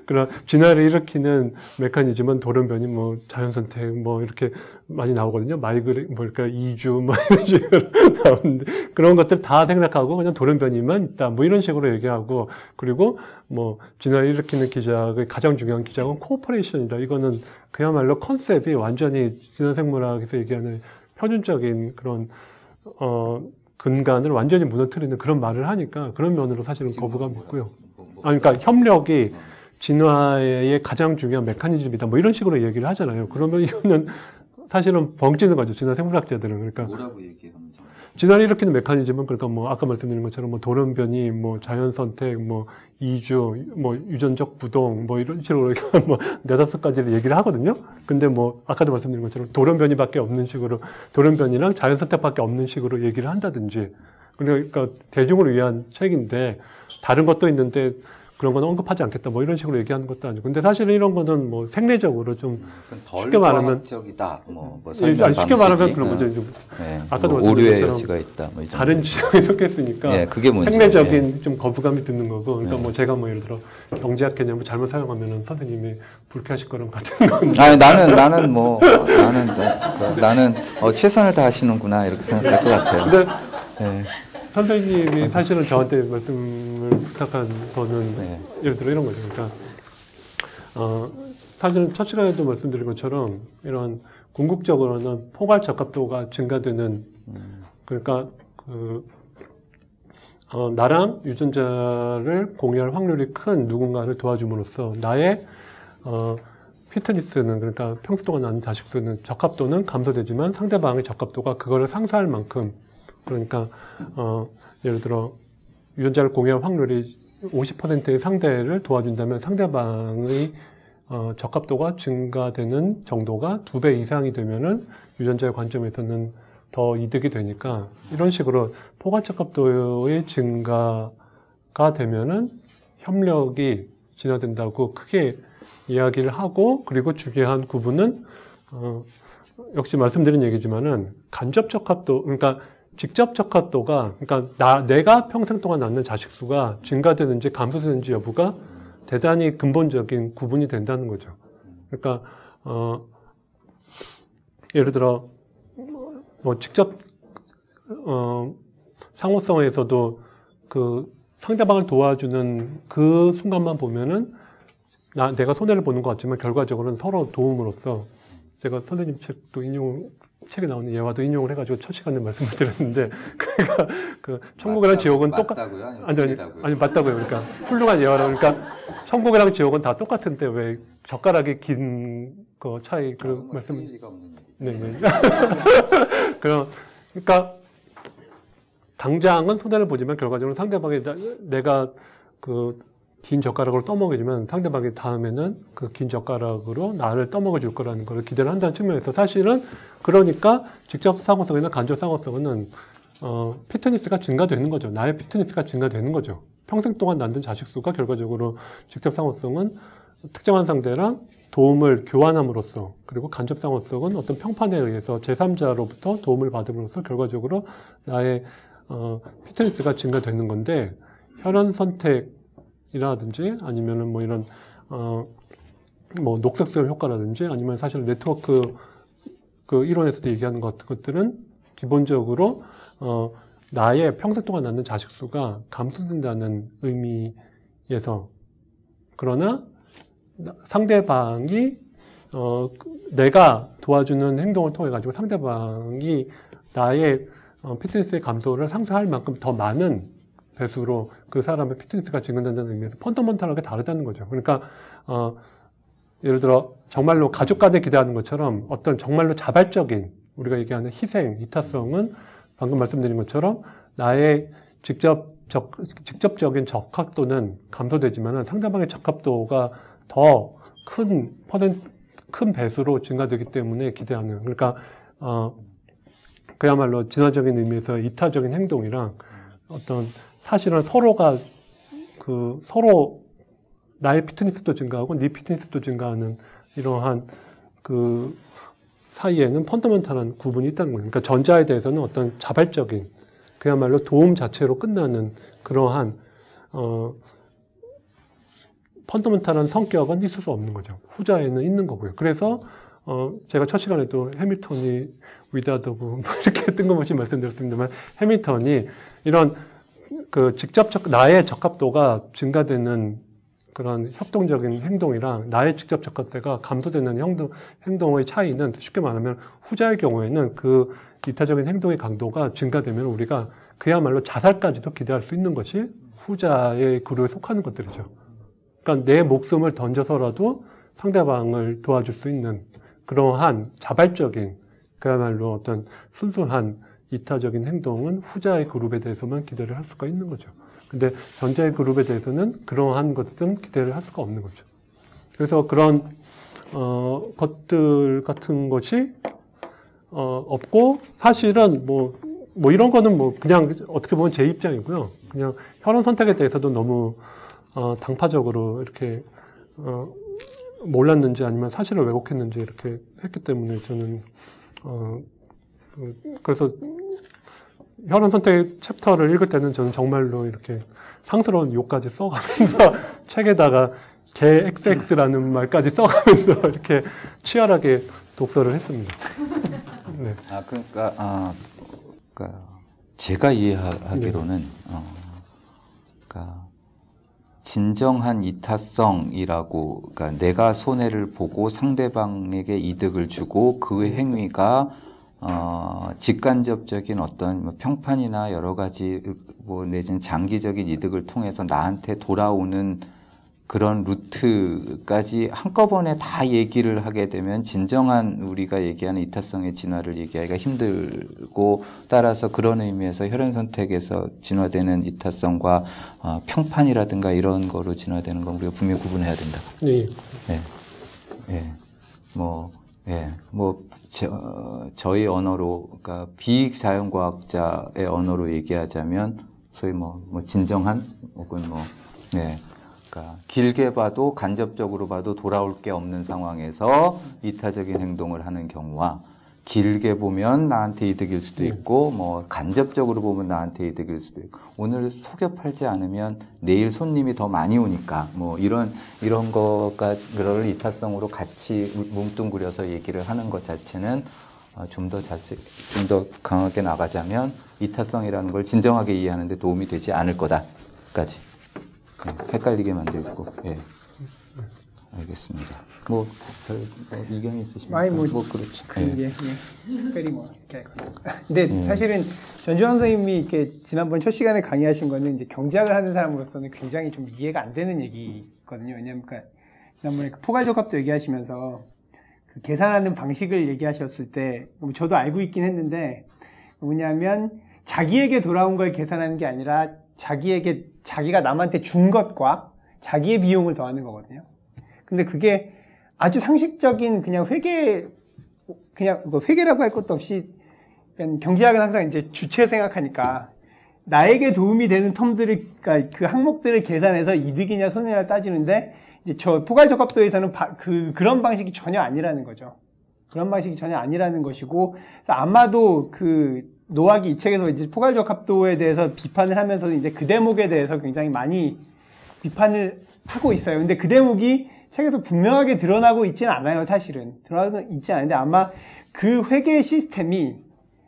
그런 진화를 일으키는 메커니즘은 돌연변이 뭐 자연선택 뭐 이렇게 많이 나오거든요. 그러니까 이주 뭐 이런 식으로 나오는데 그런 것들 다 생략하고 그냥 돌연변이만 있다 뭐 이런 식으로 얘기하고 그리고 뭐 진화를 일으키는 기작의 가장 중요한 기작은 코오퍼레이션이다. 이거는 그야말로 컨셉이 완전히 진화생물학에서 얘기하는 표준적인 그런 근간을 완전히 무너뜨리는 그런 말을 하니까 그런 면으로 사실은 거부감이 있고요. 그러니까 협력이 진화의 가장 중요한 메커니즘이다. 뭐 이런 식으로 얘기를 하잖아요. 그러면 이거는 사실은 벙찌는 거죠. 진화 생물학자들은. 그러니까 뭐라고 얘기하면 진화를 일으키는 메커니즘은 그러니까 뭐 아까 말씀드린 것처럼 뭐 돌연변이, 뭐 자연선택, 뭐 이주, 뭐 유전적 부동, 뭐 이런 식으로 뭐 네다섯 가지를 얘기를 하거든요. 근데 뭐 아까도 말씀드린 것처럼 돌연변이밖에 없는 식으로 돌연변이랑 자연선택밖에 없는 식으로 얘기를 한다든지 그러니까 대중을 위한 책인데 다른 것도 있는데 그런 건 언급하지 않겠다 뭐 이런 식으로 얘기하는 것도 아니고 근데 사실은 이런 거는 뭐 생리적으로 좀 쉽게 말하면 과학적이다 뭐 쉽게 말하면 그런 거죠. 네, 아까도 뭐 오류의 말씀드린 여지가 있다 뭐 다른 지역에 속했으니까 네, 그게 문제죠. 생리적인 좀 거부감이 드는 거고 그러니까 네. 뭐 제가 뭐 예를 들어 경제학 개념을 잘못 사용하면은 선생님이 불쾌하실 거랑 같은 건데 아니 나는 최선을 다하시는구나 이렇게 생각할 것 같아요. 근데 네. 선생님이 사실은 저한테 말씀을 부탁한 거는 네. 예를 들어 이런 거죠. 그러니까 사실은 첫 시간에도 말씀드린 것처럼 이런 궁극적으로는 포괄 적합도가 증가되는 그러니까 나랑 유전자를 공유할 확률이 큰 누군가를 도와줌으로써 나의 피트니스는 그러니까 평소 동안 낳는 자식 수는 적합도는 감소되지만 상대방의 적합도가 그거를 상쇄할 만큼 그러니까 예를 들어 유전자를 공유할 확률이 50%의 상대를 도와준다면 상대방의 적합도가 증가되는 정도가 2배 이상이 되면은 유전자의 관점에서는 더 이득이 되니까 이런 식으로 포괄 적합도의 증가가 되면은 협력이 진화된다고 크게 이야기를 하고 그리고 중요한 구분은 역시 말씀드린 얘기지만은 간접 적합도 그러니까 직접 적합도가 그러니까 내가 평생 동안 낳는 자식 수가 증가되는지 감소되는지 여부가 대단히 근본적인 구분이 된다는 거죠. 그러니까 예를 들어 뭐 직접 상호성에서도 그 상대방을 도와주는 그 순간만 보면은 내가 손해를 보는 것 같지만 결과적으로는 서로 도움으로써 제가 선생님 책에 나오는 예화도 인용을 해가지고 첫 시간에 말씀을 드렸는데 그러니까 그 천국이랑 지옥은 맞다고요? 아니 맞다고요. 그러니까 훌륭한 예화로 그러니까 천국이랑 지옥은 다 똑같은데 왜 젓가락이 긴 거 차이 그 말씀을 네네 그러니까 당장은 손해를 보지만 결과적으로 상대방이 내가 그 긴 젓가락으로 떠먹이지만 상대방이 다음에는 그 긴 젓가락으로 나를 떠먹여 줄 거라는 걸 기대를 한다는 측면에서 사실은 그러니까 직접 상호성이나 간접 상호성은 피트니스가 증가되는 거죠. 나의 피트니스가 증가되는 거죠. 평생 동안 낳는 자식 수가 결과적으로 직접 상호성은 특정한 상대랑 도움을 교환함으로써 그리고 간접 상호성은 어떤 평판에 의해서 제3자로부터 도움을 받음으로써 결과적으로 나의 피트니스가 증가되는 건데 혈연 선택 이라든지 아니면은 뭐 이런 뭐 녹색수열 효과라든지 아니면 사실 네트워크 그 이론에서도 얘기하는 것들은 기본적으로 나의 평생 동안 낳는 자식 수가 감소된다는 의미에서, 그러나 상대방이 내가 도와주는 행동을 통해 가지고 상대방이 나의 피트니스의 감소를 상쇄할 만큼 더 많은 배수로 그 사람의 피트니스가 증가된다는 의미에서 펀더먼탈하게 다르다는 거죠. 그러니까 예를 들어 정말로 가족 간에 기대하는 것처럼 어떤 정말로 자발적인 우리가 얘기하는 희생, 이타성은 방금 말씀드린 것처럼 나의 직접적인 적합도는 감소되지만 상대방의 적합도가 더 큰 배수로 증가되기 때문에 기대하는, 그러니까 그야말로 진화적인 의미에서 이타적인 행동이랑 어떤 사실은 서로가 서로 나의 피트니스도 증가하고 네 피트니스도 증가하는 이러한 그 사이에는 펀더멘탈한 구분이 있다는 거예요. 그러니까 전자에 대해서는 어떤 자발적인 그야말로 도움 자체로 끝나는 그러한 펀더멘탈한 성격은 있을 수 없는 거죠. 후자에는 있는 거고요. 그래서 제가 첫 시간에도 해밀턴이 위대하다고 이렇게 뜬금없이 말씀드렸습니다만, 해밀턴이 이런 그 나의 적합도가 증가되는 그런 협동적인 행동이랑 나의 직접 적합도가 감소되는 행동의 차이는, 쉽게 말하면 후자의 경우에는 그 이타적인 행동의 강도가 증가되면 우리가 그야말로 자살까지도 기대할 수 있는 것이 후자의 그룹에 속하는 것들이죠. 그러니까 내 목숨을 던져서라도 상대방을 도와줄 수 있는 그러한 자발적인 그야말로 어떤 순수한 이타적인 행동은 후자의 그룹에 대해서만 기대를 할 수가 있는 거죠. 근데 전자의 그룹에 대해서는 그러한 것은 기대를 할 수가 없는 거죠. 그래서 그런 것들 같은 것이 없고, 사실은 뭐 이런 거는 뭐 그냥 어떻게 보면 제 입장이고요. 그냥 혈원 선택에 대해서도 너무 당파적으로 이렇게 몰랐는지 아니면 사실을 왜곡했는지 이렇게 했기 때문에 저는 그래서 혈원 선택 챕터를 읽을 때는 저는 정말로 이렇게 상스러운 욕까지 써가면서 책에다가 개 XX라는 말까지 써가면서 이렇게 치열하게 독서를 했습니다. 네. 그러니까 제가 이해하기로는 그러니까 진정한 이타성이라고, 그러니까 내가 손해를 보고 상대방에게 이득을 주고 그 행위가 직간접적인 어떤 뭐 평판이나 여러 가지 뭐 내지는 장기적인 이득을 통해서 나한테 돌아오는 그런 루트까지 한꺼번에 다 얘기를 하게 되면 진정한 우리가 얘기하는 이타성의 진화를 얘기하기가 힘들고, 따라서 그런 의미에서 혈연 선택에서 진화되는 이타성과 평판이라든가 이런 거로 진화되는 건 우리가 분명히 구분해야 된다. 네. 저희 언어로, 그러니까 비자연과학자의 언어로 얘기하자면 소위 뭐 진정한 혹은 그러니까 길게 봐도 간접적으로 봐도 돌아올 게 없는 상황에서 이타적인 행동을 하는 경우와, 길게 보면 나한테 이득일 수도 있고 뭐 간접적으로 보면 나한테 이득일 수도 있고, 오늘 속여 팔지 않으면 내일 손님이 더 많이 오니까 뭐 이런 거를 이타성으로 같이 뭉뚱그려서 얘기를 하는 것 자체는 좀 더 강하게 나가자면 이타성이라는 걸 진정하게 이해하는 데 도움이 되지 않을 거다까지. 헷갈리게 만들고, 알겠습니다. 뭐, 별 의견이 있으십니까? 그렇죠. 특별히 이렇게. 근데 사실은 전주환 선생님이 이렇게 지난번 첫 시간에 강의하신 거는 이제 경제학을 하는 사람으로서는 굉장히 좀 이해가 안 되는 얘기거든요. 왜냐면, 지난번에 포괄적합도 얘기하시면서 그 계산하는 방식을 얘기하셨을 때, 저도 알고 있긴 했는데, 뭐냐면, 자기에게 돌아온 걸 계산하는 게 아니라, 자기가 남한테 준 것과 자기의 비용을 더하는 거거든요. 근데 그게 아주 상식적인 그냥 회계라고 할 것도 없이, 그냥 경제학은 항상 이제 주체 생각하니까 나에게 도움이 되는 그러니까 그 항목들을 계산해서 이득이냐 손해냐 따지는데, 이제 저 포괄적합도에서는 그런 방식이 전혀 아니라는 거죠. 그런 방식이 전혀 아니라는 것이고, 그래서 아마도 노학이 이 책에서 이제 포괄적합도에 대해서 비판을 하면서 이제 그 대목에 대해서 굉장히 많이 비판을 하고 있어요. 근데 그 대목이 책에서 분명하게 드러나고 있지는 않아요, 사실은. 드러나고 있지 않은데 아마 그 회계 시스템이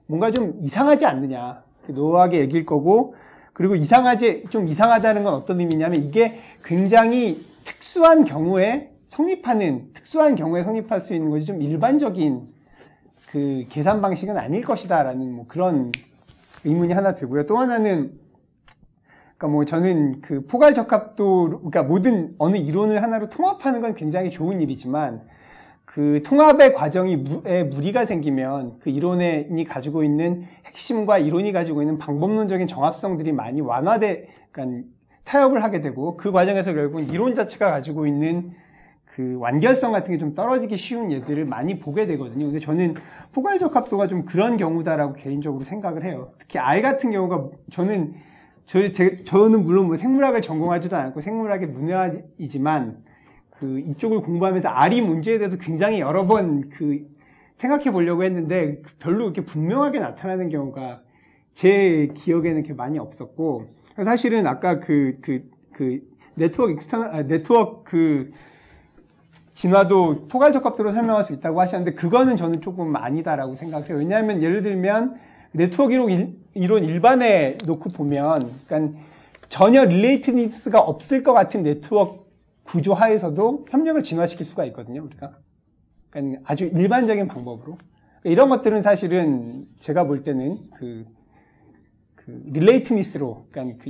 뭔가 좀 이상하지 않느냐. 노후하게 얘기일 거고, 그리고 좀 이상하다는 건 어떤 의미냐면 이게 굉장히 특수한 경우에 성립할 수 있는 것이 좀 일반적인 그 계산 방식은 아닐 것이다라는 뭐 그런 의문이 하나 들고요. 또 하나는, 그러니까 뭐 저는 그 포괄적합도, 그러니까 모든 어느 이론을 하나로 통합하는 건 굉장히 좋은 일이지만 그 통합의 과정에 무리가 생기면 그 이론이 가지고 있는 핵심과 이론이 가지고 있는 방법론적인 정합성들이 많이 그러니까 타협을 하게 되고 그 과정에서 결국은 이론 자체가 가지고 있는 그 완결성 같은 게 좀 떨어지기 쉬운 예들을 많이 보게 되거든요. 근데 저는 포괄적합도가 좀 그런 경우다라고 개인적으로 생각을 해요. 특히 R 같은 경우가 저는 물론 뭐 생물학을 전공하지도 않고 생물학의 문외이지만 그 이쪽을 공부하면서 R이 문제에 대해서 굉장히 여러 번 생각해 보려고 했는데 별로 이렇게 분명하게 나타나는 경우가 제 기억에는 이렇게 많이 없었고, 사실은 아까 네트워크 진화도 포괄적합도로 설명할 수 있다고 하셨는데 그거는 저는 조금 아니다라고 생각을 해요. 왜냐하면 예를 들면 네트워크 이론 일반에 놓고 보면, 그러니까 전혀 릴레이티니스가 없을 것 같은 네트워크 구조 하에서도 협력을 진화시킬 수가 있거든요, 우리가. 그러니까 아주 일반적인 방법으로. 이런 것들은 사실은 제가 볼 때는 릴레이티니스로, 그러니까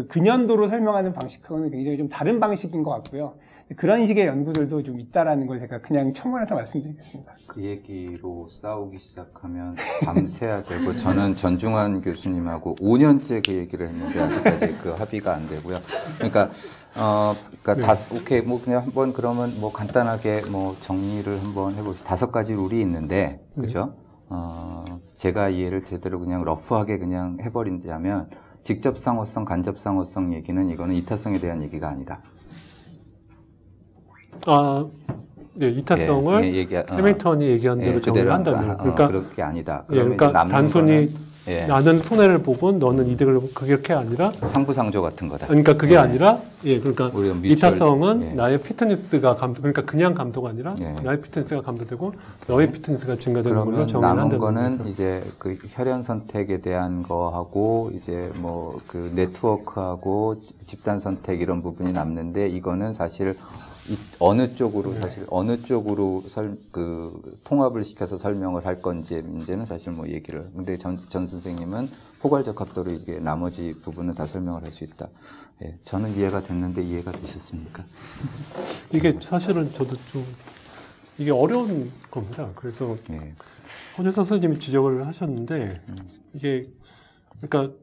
근연도로 설명하는 방식하고는 굉장히 좀 다른 방식인 것 같고요. 그런 식의 연구들도 좀 있다라는 걸 제가 그냥 첨언해서 말씀드리겠습니다. 그 얘기로 싸우기 시작하면 밤새야 되고, 저는 전중환 교수님하고 5년째 그 얘기를 했는데 아직까지 그 합의가 안 되고요. 그러니까 오케이, 뭐 그냥 한번 그러면 뭐 간단하게 뭐 정리를 한번 해봅시다. 5가지 룰이 있는데, 그죠? 제가 이해를 제대로 그냥 러프하게 그냥 해버린다면, 직접상호성, 간접상호성 얘기는 이거는 이타성에 대한 얘기가 아니다. 네, 이타성을 해밀턴이 얘기한 대로 정리를 한다면, 그러니까 그렇게 아니다. 그러니까 단순히 나는 손해를 보고 너는 이득을 보고 그게 아니라 상부상조 같은 거다. 그러니까 그게 아니라 그러니까 이타성은 예. 나의 피트니스가 그러니까 그냥 감도가 아니라 나의 피트니스가 감도되고 너의 피트니스가 증가되는 걸로 정리를 한다는 남은 거는 거죠. 이제 그 혈연 선택에 대한 거하고 이제 뭐 그 네트워크하고 집단 선택 이런 부분이 남는데, 이거는 사실 어느 쪽으로 통합을 시켜서 설명을 할 건지의 문제는 사실 뭐 얘기를. 근데 전 선생님은 포괄적합도로 이게 나머지 부분은 다 설명을 할 수 있다. 예, 저는 이해가 됐는데 이해가 되셨습니까? 이게 사실은 저도 좀 이게 어려운 겁니다. 그래서 허재서 선생님이 지적을 하셨는데 이게 그러니까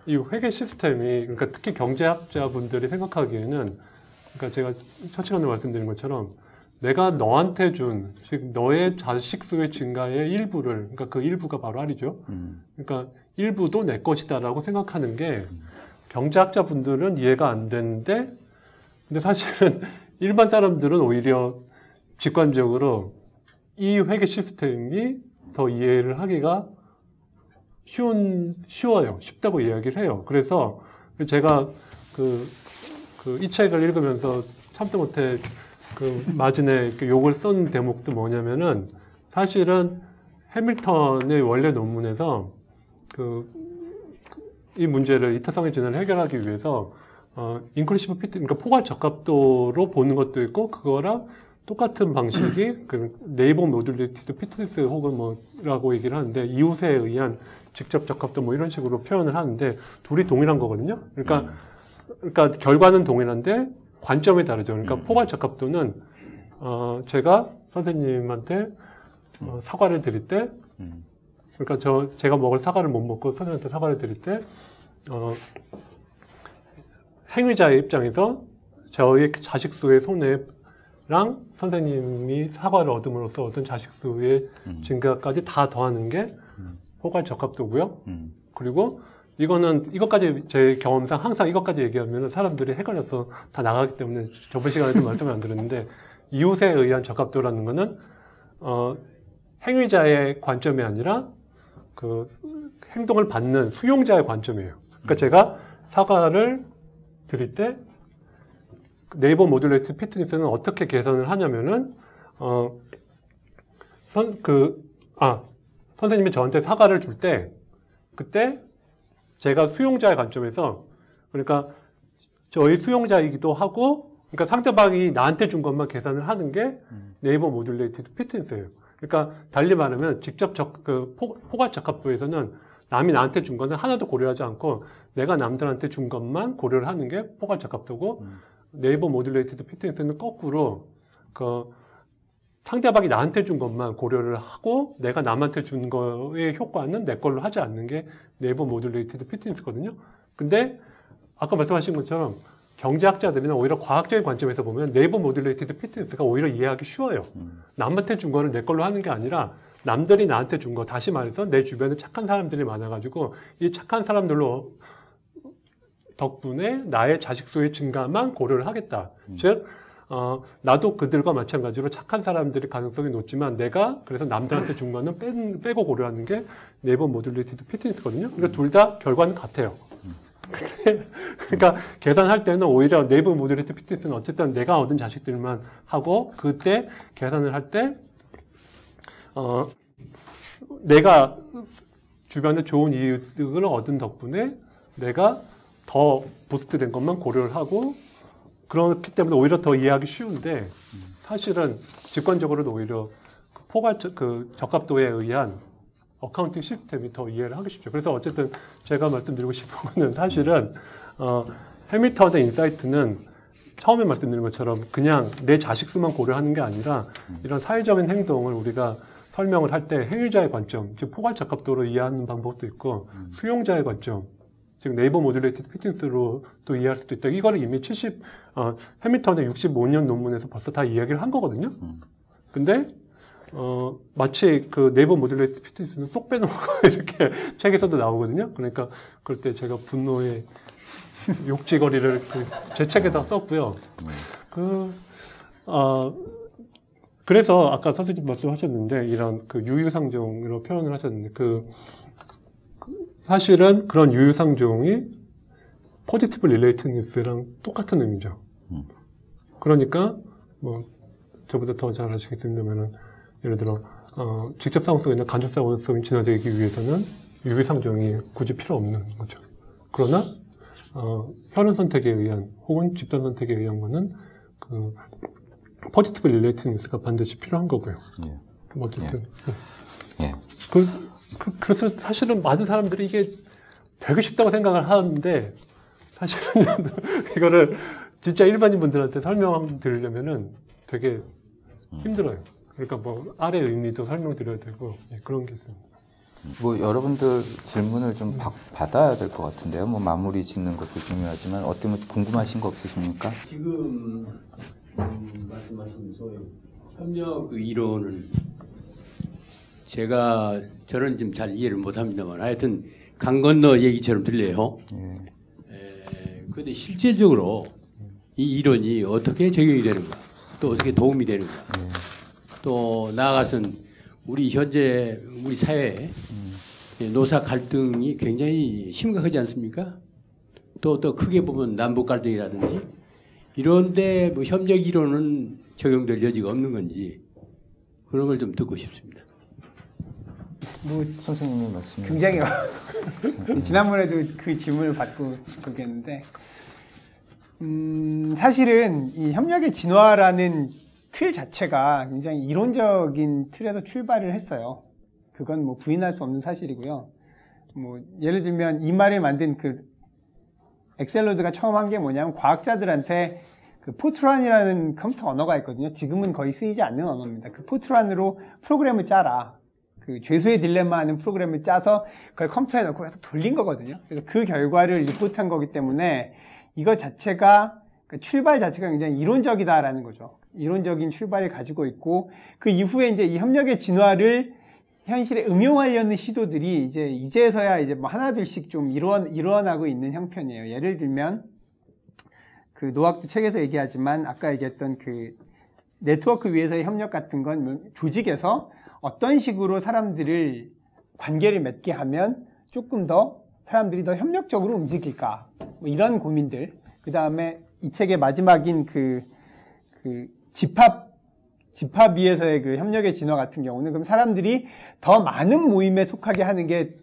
이 회계 시스템이 그러니까 특히 경제학자분들이 생각하기에는, 그러니까 제가 첫 시간에 말씀드린 것처럼 내가 너한테 준, 즉 너의 자식 수의 증가의 일부를, 그러니까 그 일부가 바로 R이죠. 그러니까 일부도 내 것이다라고 생각하는 게 경제학자 분들은 이해가 안 되는데, 근데 사실은 일반 사람들은 오히려 직관적으로 이 회계 시스템이 더 이해를 하기가 쉬워요. 쉽다고 이야기를 해요. 그래서 제가 이 책을 읽으면서 참다 못해 마진에 욕을 쓴 대목도 뭐냐면은, 사실은 해밀턴의 원래 논문에서 이 문제를 이타성의 진화를 해결하기 위해서 인클루시브 피트, 그러니까 포괄 적합도로 보는 것도 있고, 그거랑 똑같은 방식이 네이버 모듈리티드 피트니스 혹은 뭐라고 얘기를 하는데, 이웃에 의한 직접 적합도 뭐 이런 식으로 표현을 하는데 둘이 동일한 거거든요. 그러니까 결과는 동일한데 관점이 다르죠. 그러니까 포괄 적합도는 제가 선생님한테 사과를 드릴 때, 그러니까 제가 먹을 사과를 못 먹고 선생님한테 사과를 드릴 때 행위자의 입장에서 저의 자식 수의 손해랑 선생님이 사과를 얻음으로써 어떤 자식 수의 증가까지 다 더하는 게 포괄 적합도고요. 그리고 이것까지 제 경험상 항상 이것까지 얘기하면 사람들이 헷갈려서 다 나가기 때문에 저번 시간에도 말씀을 안 드렸는데, 이웃에 의한 적합도라는 거는 행위자의 관점이 아니라 행동을 받는 수용자의 관점이에요. 그러니까 제가 사과를 드릴 때 네이버 모듈레이티드 피트니스는 어떻게 개선을 하냐면은 선생님이 저한테 사과를 줄 때 그때 제가 수용자의 관점에서 그러니까 저희 수용자이기도 하고 그러니까 상대방이 나한테 준 것만 계산을 하는 게 네이버 모듈레이티드 피트니스예요. 그러니까 달리 말하면 직접 포괄 적합도에서는 남이 나한테 준 거는 하나도 고려하지 않고 내가 남들한테 준 것만 고려를 하는 게 포괄 적합도고 네이버 모듈레이티드 피트니스는 거꾸로 상대방이 나한테 준 것만 고려를 하고 내가 남한테 준 거의 효과는 내 걸로 하지 않는 게 네이버 모듈레이티드 피트니스거든요. 근데 아까 말씀하신 것처럼 경제학자들이나 오히려 과학적인 관점에서 보면 네이버 모듈레이티드 피트니스가 오히려 이해하기 쉬워요. 남한테 준 거를 내 걸로 하는 게 아니라 남들이 나한테 준 거, 다시 말해서 내 주변에 착한 사람들이 많아가지고 이 착한 사람들로 덕분에 나의 자식 수의 증가만 고려를 하겠다. 즉 나도 그들과 마찬가지로 착한 사람들이 가능성이 높지만 내가 그래서 남들한테 준 거는 빼고 고려하는 게 네이버 모듈레이티드 피트니스거든요. 그러니까 둘 다 결과는 같아요. 그러니까 계산할 때는 오히려 네이버 모듈레이티드 피트니스는 어쨌든 내가 얻은 자식들만 하고 그때 계산을 할 때 내가 주변에 좋은 이득을 얻은 덕분에 내가 더 부스트된 것만 고려를 하고 그렇기 때문에 오히려 더 이해하기 쉬운데 사실은 직관적으로도 오히려 적합도에 의한 어카운팅 시스템이 더 이해를 하기 쉽죠. 그래서 어쨌든 제가 말씀드리고 싶은 거는 사실은 해밀턴의 인사이트는 처음에 말씀드린 것처럼 그냥 내 자식 수만 고려하는 게 아니라 이런 사회적인 행동을 우리가 설명을 할 때 행위자의 관점, 즉 포괄 적합도로 이해하는 방법도 있고 수용자의 관점, 즉 네이버 모듈레이티드 피트니스로 또 이해할 수도 있다. 이거를 이미 해밀턴의 65년 논문에서 벌써 다 이야기를 한 거거든요. 근데 마치 그 네이버 모듈레이티드 피트니스는 쏙 빼놓고 이렇게 책에서도 나오거든요. 그러니까 그럴 때 제가 분노의 욕지거리를 제 책에다 썼고요. 그래서 아까 선생님 말씀하셨는데 이런 그 유유상종으로 표현을 하셨는데 사실은 그런 유유상종이 포지티브 릴레이티드니스랑 똑같은 의미죠. 그러니까 뭐 저보다 더 잘 아시겠습니다만은 예를 들어 직접상호성이 있는 간접상호성이 진화되기 위해서는 유유상종이 굳이 필요 없는 거죠. 그러나 혈흔 선택에 의한 혹은 집단 선택에 의한 거는 그 포지티브 릴레이티드니스가 반드시 필요한 거고요. 어쨌든 그래서 사실은 많은 사람들이 이게 되게 쉽다고 생각을 하는데 사실은 이거를 진짜 일반인 분들한테 설명드리려면은 되게 힘들어요. 그러니까 뭐 아래 의미도 설명드려야 되고 그런 게 있습니다. 뭐 여러분들 질문을 좀 받아야 될 것 같은데요. 뭐 마무리 짓는 것도 중요하지만 어떻게 뭐 궁금하신 거 없으십니까? 지금 말씀하신 소위 협력 이론을 저는 좀 잘 이해를 못합니다만 하여튼 강 건너 얘기처럼 들려요. 그런데 실질적으로 이 이론이 어떻게 적용이 되는가, 또 어떻게 도움이 되는가, 또 나아가서는 우리 사회에 노사 갈등이 굉장히 심각하지 않습니까? 또 크게 보면 남북 갈등이라든지 이런데 뭐 협력 이론은 적용될 여지가 없는 건지 그런 걸 좀 듣고 싶습니다. 뭐 선생님이 말씀 굉장히 지난번에도 그 질문을 받고 그러겠는데 사실은 이 협력의 진화라는 틀 자체가 굉장히 이론적인 틀에서 출발을 했어요. 그건 뭐 부인할 수 없는 사실이고요. 뭐 예를 들면 이 말을 만든 그 엑셀로드가 처음 한 게 뭐냐면 과학자들한테 그 포트란이라는 컴퓨터 언어가 있거든요. 지금은 거의 쓰이지 않는 언어입니다. 그 포트란으로 프로그램을 짜라. 그 죄수의 딜레마 하는 프로그램을 짜서 그걸 컴퓨터에 넣고 해서 돌린 거거든요. 그래서 그 결과를 리포트한 거기 때문에 이거 자체가 출발 자체가 굉장히 이론적이다라는 거죠. 이론적인 출발을 가지고 있고 그 이후에 이제 이 협력의 진화를 현실에 응용하려는 시도들이 이제서야 이제 뭐 하나둘씩 좀 일어나고 있는 형편이에요. 예를 들면 그 노학도 책에서 얘기하지만 아까 얘기했던 그 네트워크 위에서의 협력 같은 건 조직에서 어떤 식으로 사람들을 관계를 맺게 하면 조금 더 사람들이 더 협력적으로 움직일까 뭐 이런 고민들 그 다음에 이 책의 마지막인 그 집합위에서의 그 협력의 진화 같은 경우는 그럼 사람들이 더 많은 모임에 속하게 하는 게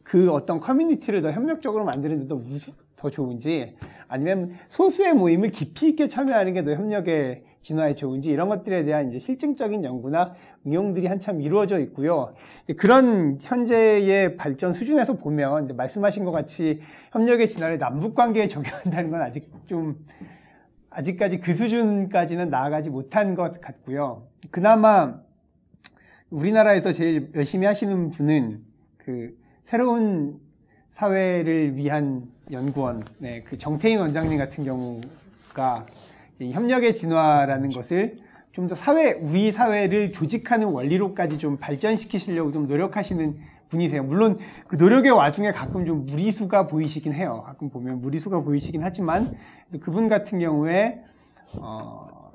그 어떤 커뮤니티를 더 협력적으로 만드는 데 더 좋은지, 아니면 소수의 모임을 깊이 있게 참여하는 게 더 협력의 진화에 좋은지, 이런 것들에 대한 이제 실증적인 연구나 응용들이 한참 이루어져 있고요. 그런 현재의 발전 수준에서 보면 이제 말씀하신 것 같이 협력의 진화를 남북 관계에 적용한다는 건 아직까지 그 수준까지는 나아가지 못한 것 같고요. 그나마 우리나라에서 제일 열심히 하시는 분은 그 새로운 사회를 위한 연구원, 그 정태인 원장님 같은 경우가 이 협력의 진화라는 것을 좀 더 우리 사회를 조직하는 원리로까지 좀 발전시키시려고 좀 노력하시는 분이세요. 물론 그 노력의 와중에 가끔 좀 무리수가 보이시긴 해요. 가끔 보면 무리수가 보이시긴 하지만 그분 같은 경우에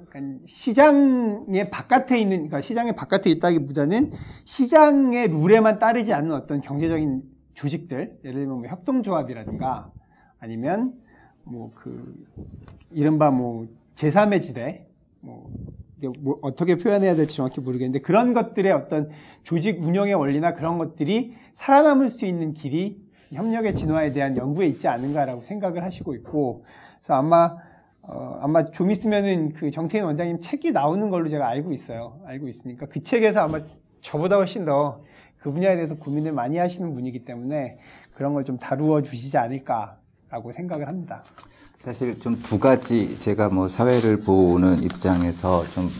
그러니까 시장의 바깥에 있는, 그러니까 시장의 바깥에 있다기보다는 시장의 룰에만 따르지 않는 어떤 경제적인 조직들, 예를 들면 뭐 협동조합이라든가 아니면 이른바 제3의 지대, 이게 어떻게 표현해야 될지 정확히 모르겠는데, 그런 것들의 어떤 조직 운영의 원리나 그런 것들이 살아남을 수 있는 길이 협력의 진화에 대한 연구에 있지 않은가라고 생각을 하시고 있고, 그래서 아마 좀 있으면은 그 정태인 원장님 책이 나오는 걸로 제가 알고 있으니까 그 책에서 아마 저보다 훨씬 더 그 분야에 대해서 고민을 많이 하시는 분이기 때문에 그런 걸 좀 다루어 주시지 않을까라고 생각을 합니다. 사실 좀 두 가지, 제가 뭐 사회를 보는 입장에서 좀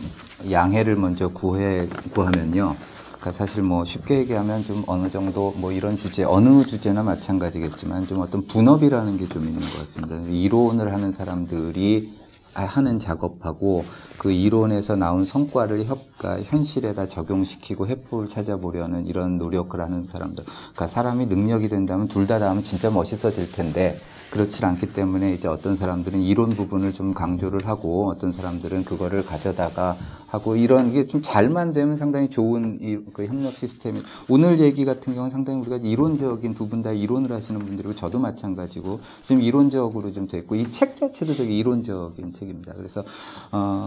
양해를 먼저 구하면요. 그러니까 사실 뭐 쉽게 얘기하면 좀 어느 정도 뭐 이런 주제, 어느 주제나 마찬가지겠지만 좀 어떤 분업이라는 게 좀 있는 것 같습니다. 이론을 하는 사람들이 하는 작업하고 그 이론에서 나온 성과를 현실에다 적용시키고 해법을 찾아보려는 이런 노력을 하는 사람들. 그러니까 사람이 능력이 된다면 둘 다 하면 진짜 멋있어질 텐데, 그렇지 않기 때문에 이제 어떤 사람들은 이론 부분을 좀 강조를 하고 어떤 사람들은 그거를 가져다가 하고, 이런 게 좀 잘만 되면 상당히 좋은 그 협력 시스템이. 오늘 얘기 같은 경우는 상당히 우리가 이론적인, 두 분 다 이론을 하시는 분들이고 저도 마찬가지고 지금 이론적으로 좀 돼 있고, 이 책 자체도 되게 이론적인 책입니다. 그래서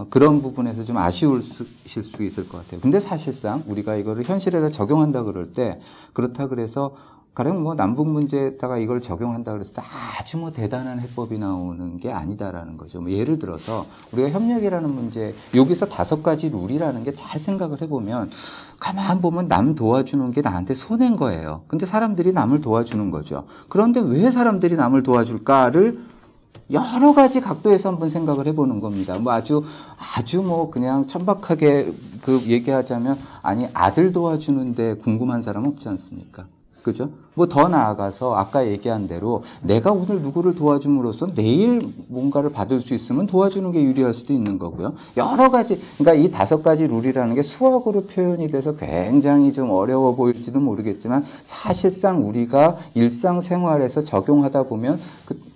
그런 부분에서 좀 아쉬우실 수 있을 것 같아요. 근데 사실상 우리가 이거를 현실에다 적용한다 그럴 때, 그렇다 그래서 가령 뭐 남북 문제에다가 이걸 적용한다 그랬을 때 아주 뭐 대단한 해법이 나오는 게 아니다라는 거죠. 뭐 예를 들어서 우리가 협력이라는 문제, 여기서 5가지 룰이라는 게 잘 생각을 해보면 가만 보면 남 도와주는 게 나한테 손해인 거예요. 근데 사람들이 남을 도와주는 거죠. 그런데 왜 사람들이 남을 도와줄까를 여러 가지 각도에서 한번 생각을 해보는 겁니다. 뭐 아주 뭐 그냥 천박하게 그 얘기하자면, 아니 아들 도와주는데 궁금한 사람 없지 않습니까? 그죠? 뭐 더 나아가서 아까 얘기한 대로 내가 오늘 누구를 도와줌으로써 내일 뭔가를 받을 수 있으면 도와주는 게 유리할 수도 있는 거고요. 여러 가지, 그러니까 이 5가지 룰이라는 게 수학으로 표현이 돼서 굉장히 좀 어려워 보일지도 모르겠지만, 사실상 우리가 일상생활에서 적용하다 보면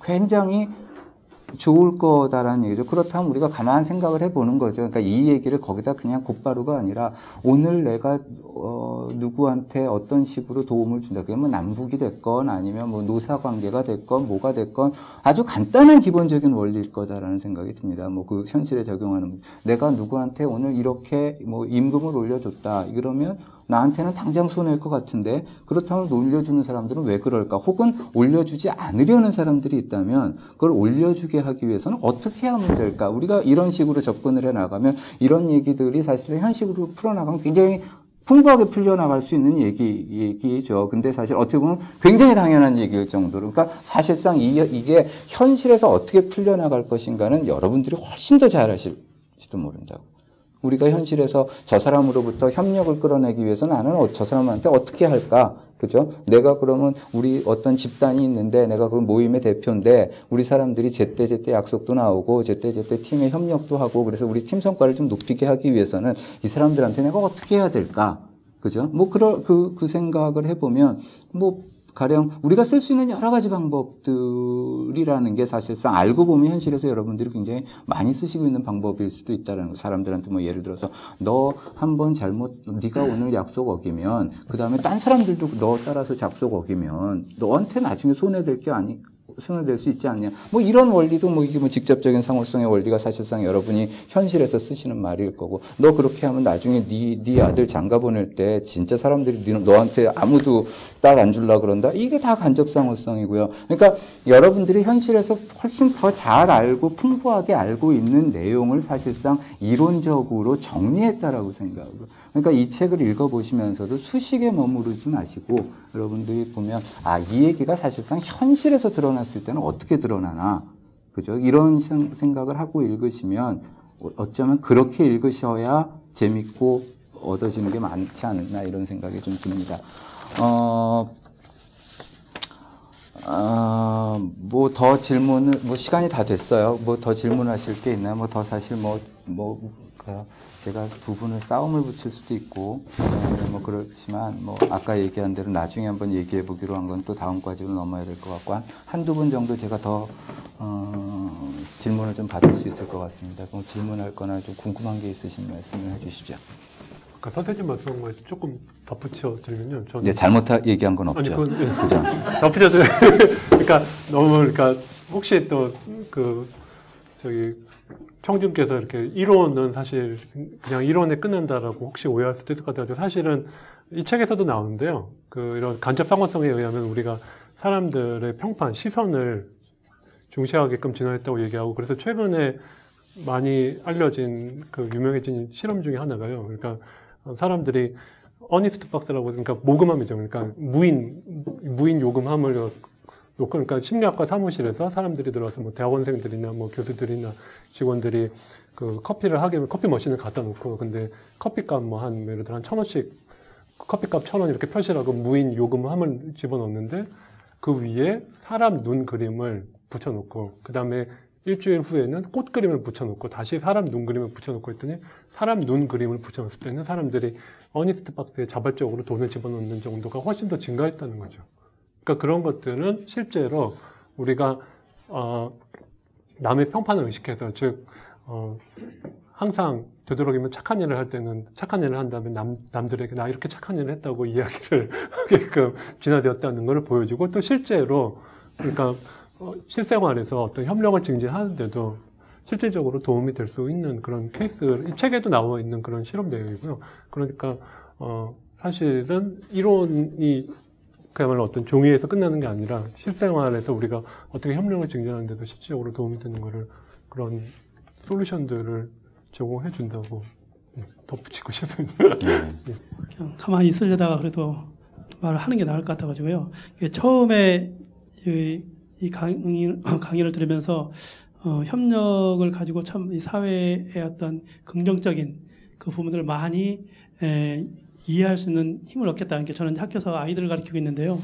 굉장히 좋을 거다라는 얘기죠. 그렇다면 우리가 가만 생각을 해보는 거죠. 그러니까 이 얘기를 거기다 그냥 곧바로가 아니라, 오늘 내가 누구한테 어떤 식으로 도움을 준다. 그게 뭐 남북이 됐건 아니면 뭐 노사 관계가 됐건 뭐가 됐건 아주 간단한 기본적인 원리일 거다라는 생각이 듭니다. 뭐 그 현실에 적용하는, 내가 누구한테 오늘 이렇게 뭐 임금을 올려줬다. 이러면 나한테는 당장 손해일 것 같은데, 그렇다면 올려주는 사람들은 왜 그럴까? 혹은 올려주지 않으려는 사람들이 있다면 그걸 올려주게 하기 위해서는 어떻게 하면 될까? 우리가 이런 식으로 접근을 해나가면 이런 얘기들이 사실은 현실으로 풀어나가면 굉장히 풍부하게 풀려나갈 수 있는 얘기죠. 근데 사실 어떻게 보면 굉장히 당연한 얘기일 정도로. 그러니까 사실상 이게 현실에서 어떻게 풀려나갈 것인가는 여러분들이 훨씬 더 잘 아실지도 모른다고. 우리가 현실에서 저 사람으로부터 협력을 끌어내기 위해서 나는 저 사람한테 어떻게 할까? 그죠? 내가 그러면 우리 어떤 집단이 있는데 내가 그 모임의 대표인데 우리 사람들이 제때 약속도 나오고 제때 팀의 협력도 하고, 그래서 우리 팀 성과를 좀 높이게 하기 위해서는 이 사람들한테 내가 어떻게 해야 될까? 그죠? 뭐 그 생각을 해보면 뭐 가령 우리가 쓸 수 있는 여러 가지 방법들이라는 게 사실상 알고 보면 현실에서 여러분들이 굉장히 많이 쓰시고 있는 방법일 수도 있다는 거. 사람들한테 뭐 예를 들어서 너 한번 네가 오늘 약속 어기면 그 다음에 딴 사람들도 너 따라서 약속 어기면 너한테 나중에 손해될 게 승화될 수 있지 않냐. 뭐 이런 원리도 뭐 이게 뭐 직접적인 상호성의 원리가 사실상 여러분이 현실에서 쓰시는 말일 거고, 너 그렇게 하면 나중에 네 아들 장가 보낼 때 진짜 사람들이 너한테 아무도 딸 안 줄라 그런다. 이게 다 간접 상호성이고요. 그러니까 여러분들이 현실에서 훨씬 더 잘 알고 풍부하게 알고 있는 내용을 사실상 이론적으로 정리했다라고 생각하고, 그러니까 이 책을 읽어보시면서도 수식에 머무르지 마시고 여러분들이 보면 이 얘기가 사실상 현실에서 드러났을 때는 어떻게 드러나나, 그죠? 이런 생각을 하고 읽으시면 어쩌면 그렇게 읽으셔야 재밌고 얻어지는 게 많지 않나 이런 생각이 좀 듭니다. 뭐 더 질문을, 뭐 시간이 다 됐어요. 뭐 더 질문하실 게 있나요? 뭐 더 사실 제가 두 분을 싸움을 붙일 수도 있고, 뭐 그렇지만, 뭐 아까 얘기한 대로 나중에 한번 얘기해 보기로 한 건 또 다음 과제로 넘어야 될 것 같고, 한두 분 정도 제가 더, 질문을 좀 받을 수 있을 것 같습니다. 그럼 질문할 거나 좀 궁금한 게 있으신 말씀을 해 주시죠. 아까 선생님 말씀한 거에 조금 덧붙여 드리면요. 저는 네, 잘못 얘기한 건 없죠. 아니, 그건, 그죠? 덧붙여 드려. 그러니까 그러니까 혹시 또 청중께서 이렇게 이론은 사실 그냥 이론에 끝난다라고 혹시 오해할 수도 있을 것 같아요. 사실은 이 책에서도 나오는데요. 이런 간접 상호성에 의하면 우리가 사람들의 평판, 시선을 중시하게끔 진화했다고 얘기하고, 그래서 최근에 많이 알려진 유명해진 실험 중에 하나가요. 그러니까 사람들이 어니스트 박스라고, 그러니까 모금함이죠. 그러니까 무인 요금함을 놓고, 그러니까 심리학과 사무실에서 사람들이 들어와서 뭐 대학원생들이나 뭐 교수들이나 직원들이 커피를 하게 하면 커피 머신을 갖다 놓고, 근데 커피값 뭐 예를 들어 한 1,000원씩 커피값 1,000원 이렇게 표시라고 무인 요금함을 집어넣는데, 그 위에 사람 눈 그림을 붙여놓고, 그 다음에 일주일 후에는 꽃 그림을 붙여놓고, 다시 사람 눈 그림을 붙여놓고 했더니, 사람 눈 그림을 붙여놓을 때는 사람들이 어니스트 박스에 자발적으로 돈을 집어넣는 정도가 훨씬 더 증가했다는 거죠. 그러니까 그런 것들은 실제로 우리가 남의 평판을 의식해서, 즉 항상 되도록이면 착한 일을 할 때는 착한 일을 한 다음에 남들에게 나 이렇게 착한 일을 했다고 이야기를 하게끔 진화되었다는 것을 보여주고, 또 실제로 그러니까 실생활에서 어떤 협력을 증진하는데도 실질적으로 도움이 될 수 있는 그런 케이스, 이 책에도 나와 있는 그런 실험 내용이고요. 그러니까 사실은 이론이 그야말로 어떤 종이에서 끝나는 게 아니라 실생활에서 우리가 어떻게 협력을 증진하는 데도 실질적으로 도움이 되는 거를, 그런 솔루션들을 제공해 준다고 덧붙이고 싶습니다. 그냥 가만히 있으려다가 그래도 말을 하는 게 나을 것 같아가지고요. 처음에 이 강의를 들으면서 협력을 가지고 참 이 사회의 어떤 긍정적인 그 부분들을 많이 이해할 수 있는 힘을 얻겠다는 게, 저는 학교에서 아이들을 가르치고 있는데요.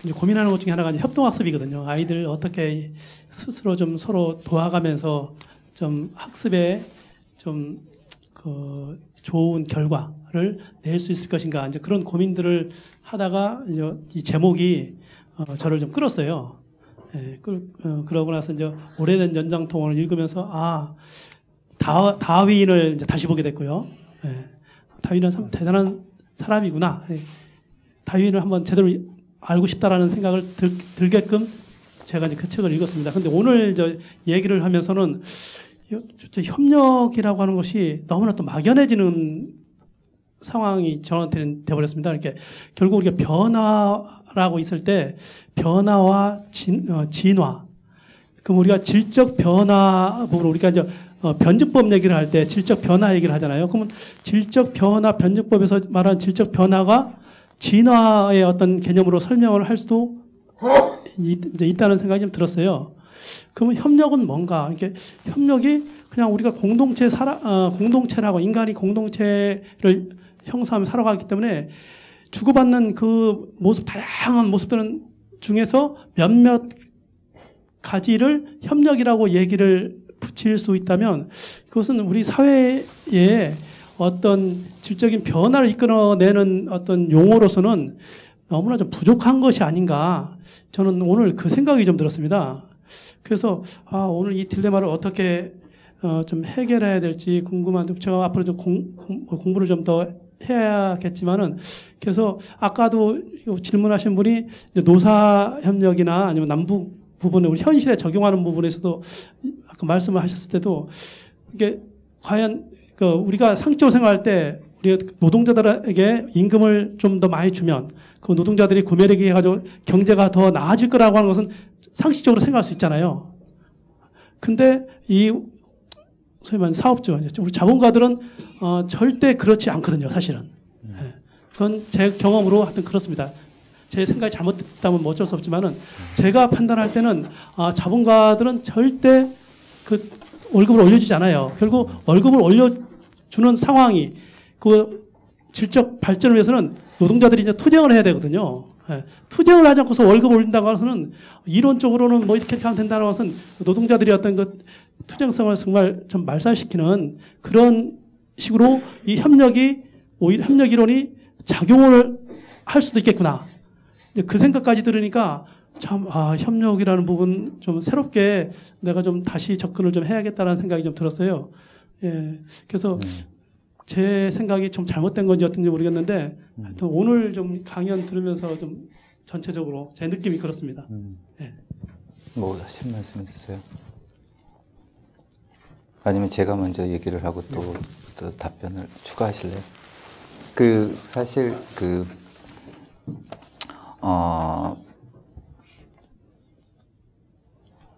이제 고민하는 것 중에 하나가 이제 협동학습이거든요. 아이들 어떻게 스스로 좀 서로 도와가면서 좀 학습에 좀 좋은 결과를 낼 수 있을 것인가, 이제 그런 고민들을 하다가 이제 이 제목이 저를 좀 끌었어요. 그러고 나서 이제 오래된 연장통을 읽으면서 다윈을 이제 다시 보게 됐고요. 다윈은 참 대단한 사람이구나. 다윈을 한번 제대로 알고 싶다라는 생각을 들게끔 제가 이제 그 책을 읽었습니다. 근데 오늘 얘기를 하면서는 협력이라고 하는 것이 너무나 또 막연해지는 상황이 저한테는 돼버렸습니다. 이렇게 결국 우리가 변화라고 있을 때 변화와 진화. 그럼 우리가 질적 변화 부분, 우리가 이제 변증법 얘기를 할 때 질적 변화 얘기를 하잖아요. 그러면 질적 변화, 변증법에서 말하는 질적 변화가 진화의 어떤 개념으로 설명을 할 수도 이제 있다는 생각이 좀 들었어요. 그러면 협력은 뭔가? 이게 협력이 그냥 우리가 공동체라고, 인간이 공동체를 형성하며 살아가기 때문에 주고받는 그 모습, 다양한 모습들은 중에서 몇몇 가지를 협력이라고 얘기를 붙일 수 있다면, 그것은 우리 사회에 어떤 질적인 변화를 이끌어내는 어떤 용어로서는 너무나 좀 부족한 것이 아닌가, 저는 오늘 그 생각이 좀 들었습니다. 그래서 오늘 이 딜레마를 어떻게 좀 해결해야 될지 궁금한데, 제가 앞으로 좀 공부를 좀 더 해야겠지만은 그래서 아까도 질문하신 분이 노사 협력이나 아니면 남북 부분에 우리 현실에 적용하는 부분에서도 아까 말씀을 하셨을 때도 이게 과연 그 우리가 상식적으로 생각할 때 우리가 노동자들에게 임금을 좀 더 많이 주면 그 노동자들이 구매력이 해가지고 경제가 더 나아질 거라고 하는 것은 상식적으로 생각할 수 있잖아요. 근데 이 소위 말하는 사업주, 우리 자본가들은 절대 그렇지 않거든요, 사실은. 예. 그건 제 경험으로 하여튼 그렇습니다. 제 생각이 잘못됐다면 뭐 어쩔 수 없지만은 제가 판단할 때는 자본가들은 절대 그 월급을 올려주지 않아요. 결국 월급을 올려주는 상황이 그 질적 발전을 위해서는 노동자들이 이제 투쟁을 해야 되거든요. 예. 투쟁을 하지 않고서 월급을 올린다고 해서는 이론적으로는 뭐 이렇게 하면 된다고 해서는 노동자들이 어떤 그 투쟁성을 정말 좀 말살시키는 그런 식으로 이 협력이 오히려 협력 이론이 작용을 할 수도 있겠구나. 그 생각까지 들으니까 참 협력이라는 부분 좀 새롭게 내가 좀 다시 접근을 좀 해야겠다는 생각이 좀 들었어요. 예. 그래서 제 생각이 좀 잘못된 건지 어떤지 모르겠는데 하여튼 오늘 좀 강연 들으면서 좀 전체적으로 제 느낌이 그렇습니다. 예. 뭐 하실 말씀 있으세요? 아니면 제가 먼저 얘기를 하고 또 답변을 추가하실래요? 사실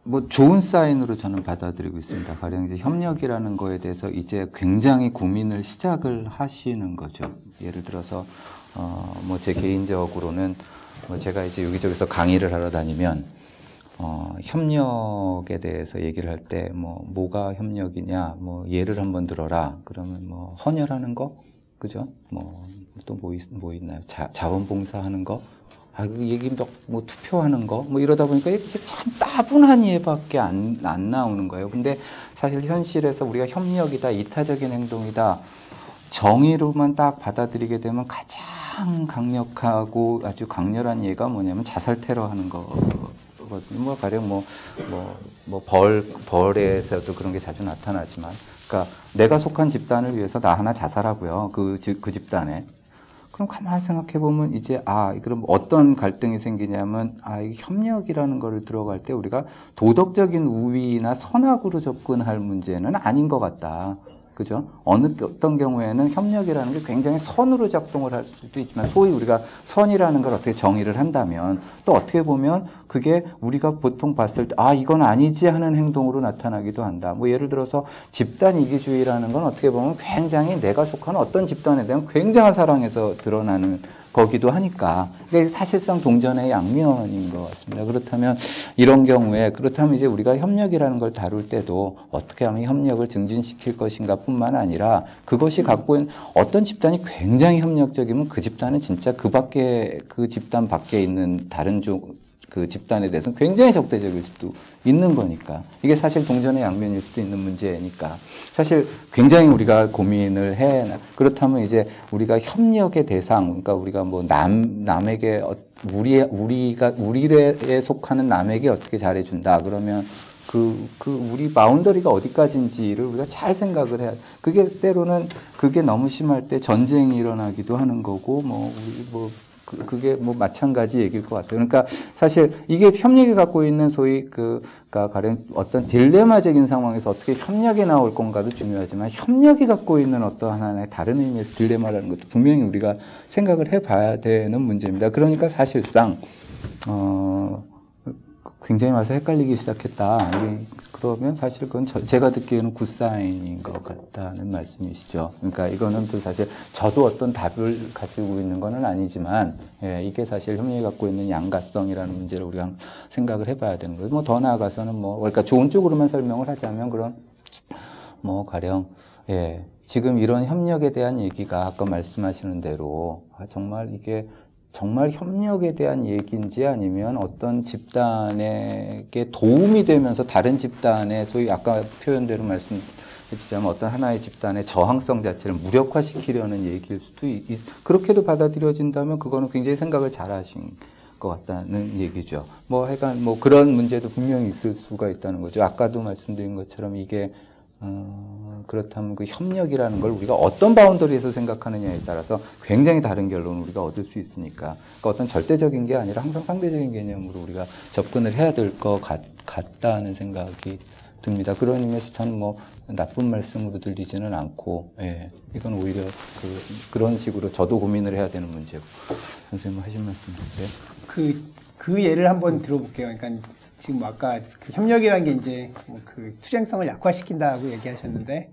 뭐 좋은 사인으로 저는 받아들이고 있습니다. 가령 이제 협력이라는 거에 대해서 이제 굉장히 고민을 시작을 하시는 거죠. 예를 들어서 뭐 제 개인적으로는 뭐 제가 이제 여기저기서 강의를 하러 다니면 협력에 대해서 얘기를 할 때 뭐가 협력이냐, 뭐 예를 한번 들어라. 그러면 뭐 헌혈하는 거, 그죠? 뭐 또 뭐 있나요? 자원봉사하는 거. 그 얘기 뭐 투표하는 거 뭐 이러다 보니까 이게 참 따분한 예밖에 안 나오는 거예요. 근데 사실 현실에서 우리가 협력이다, 이타적인 행동이다, 정의로만 딱 받아들이게 되면 가장 강력하고 아주 강렬한 예가 뭐냐면 자살 테러 하는 거거든요. 뭐 가령 벌에서도 그런 게 자주 나타나지만, 그러니까 내가 속한 집단을 위해서 나 하나 자살하고요. 그 집단에. 그럼 가만히 생각해 보면 이제 그럼 어떤 갈등이 생기냐면 이 협력이라는 거를 들어갈 때 우리가 도덕적인 우위나 선악으로 접근할 문제는 아닌 것 같다. 그죠? 어떤 경우에는 협력이라는 게 굉장히 선으로 작동을 할 수도 있지만, 소위 우리가 선이라는 걸 어떻게 정의를 한다면 또 어떻게 보면 그게 우리가 보통 봤을 때 이건 아니지 하는 행동으로 나타나기도 한다. 뭐 예를 들어서 집단 이기주의라는 건 어떻게 보면 굉장히 내가 속하는 어떤 집단에 대한 굉장한 사랑에서 드러나는 거기도 하니까, 그러니까 사실상 동전의 양면인 것 같습니다. 그렇다면 이제 우리가 협력이라는 걸 다룰 때도 어떻게 하면 협력을 증진시킬 것인가 뿐만 아니라, 그것이 갖고 있는 어떤 집단이 굉장히 협력적이면 그 집단은 진짜 그 집단 밖에 있는 다른 그 집단에 대해서는 굉장히 적대적일 수도 있는 거니까, 이게 사실 동전의 양면일 수도 있는 문제니까 사실 굉장히 우리가 고민을 그렇다면 이제 우리가 협력의 대상, 그러니까 우리가 뭐 남에게 우리에 속하는 남에게 어떻게 잘해준다 그러면 우리 바운더리가 어디까지인지를 우리가 잘 생각을 해야, 때로는 그게 너무 심할 때 전쟁이 일어나기도 하는 거고, 그게 마찬가지 얘기일 것 같아요. 그러니까 사실 이게 협력이 갖고 있는 소위 가령 어떤 딜레마적인 상황에서 어떻게 협력이 나올 건가도 중요하지만, 협력이 갖고 있는 어떠한 하나의 다른 의미에서 딜레마라는 것도 분명히 우리가 생각을 해봐야 되는 문제입니다. 그러니까 사실상 굉장히 와서 헷갈리기 시작했다. 그러면 사실 그건 제가 듣기에는 굿사인인 것 같다는 말씀이시죠. 그러니까 이거는 또 사실 저도 어떤 답을 가지고 있는 건 아니지만, 이게 사실 협력이 갖고 있는 양가성이라는 문제를 우리가 생각을 해봐야 되는 거예요. 더 나아가서는 그러니까 좋은 쪽으로만 설명을 하자면, 그럼 가령 지금 이런 협력에 대한 얘기가 아까 말씀하시는 대로 정말 이게 정말 협력에 대한 얘기인지, 아니면 어떤 집단에게 도움이 되면서 다른 집단의 소위 아까 표현대로 말씀해주자면 어떤 하나의 집단의 저항성 자체를 무력화시키려는 얘기일 수도 그렇게도 받아들여진다면 그거는 굉장히 생각을 잘 하신 것 같다는 얘기죠. 하여간 그런 문제도 분명히 있을 수가 있다는 거죠. 아까도 말씀드린 것처럼 이게 그렇다면 그 협력이라는 걸 우리가 어떤 바운더리에서 생각하느냐에 따라서 굉장히 다른 결론을 우리가 얻을 수 있으니까 그러니까 어떤 절대적인 게 아니라 항상 상대적인 개념으로 우리가 접근을 해야 될 것 같다는 생각이 듭니다. 그런 의미에서 저는 뭐 나쁜 말씀으로 들리지는 않고, 예, 이건 오히려 그런 식으로 저도 고민을 해야 되는 문제고. 선생님 하신 말씀 있으세요? 그 예를 한번 들어볼게요. 그러니까 지금 아까 그 협력이라는 게 이제 뭐 그 투쟁성을 약화시킨다고 얘기하셨는데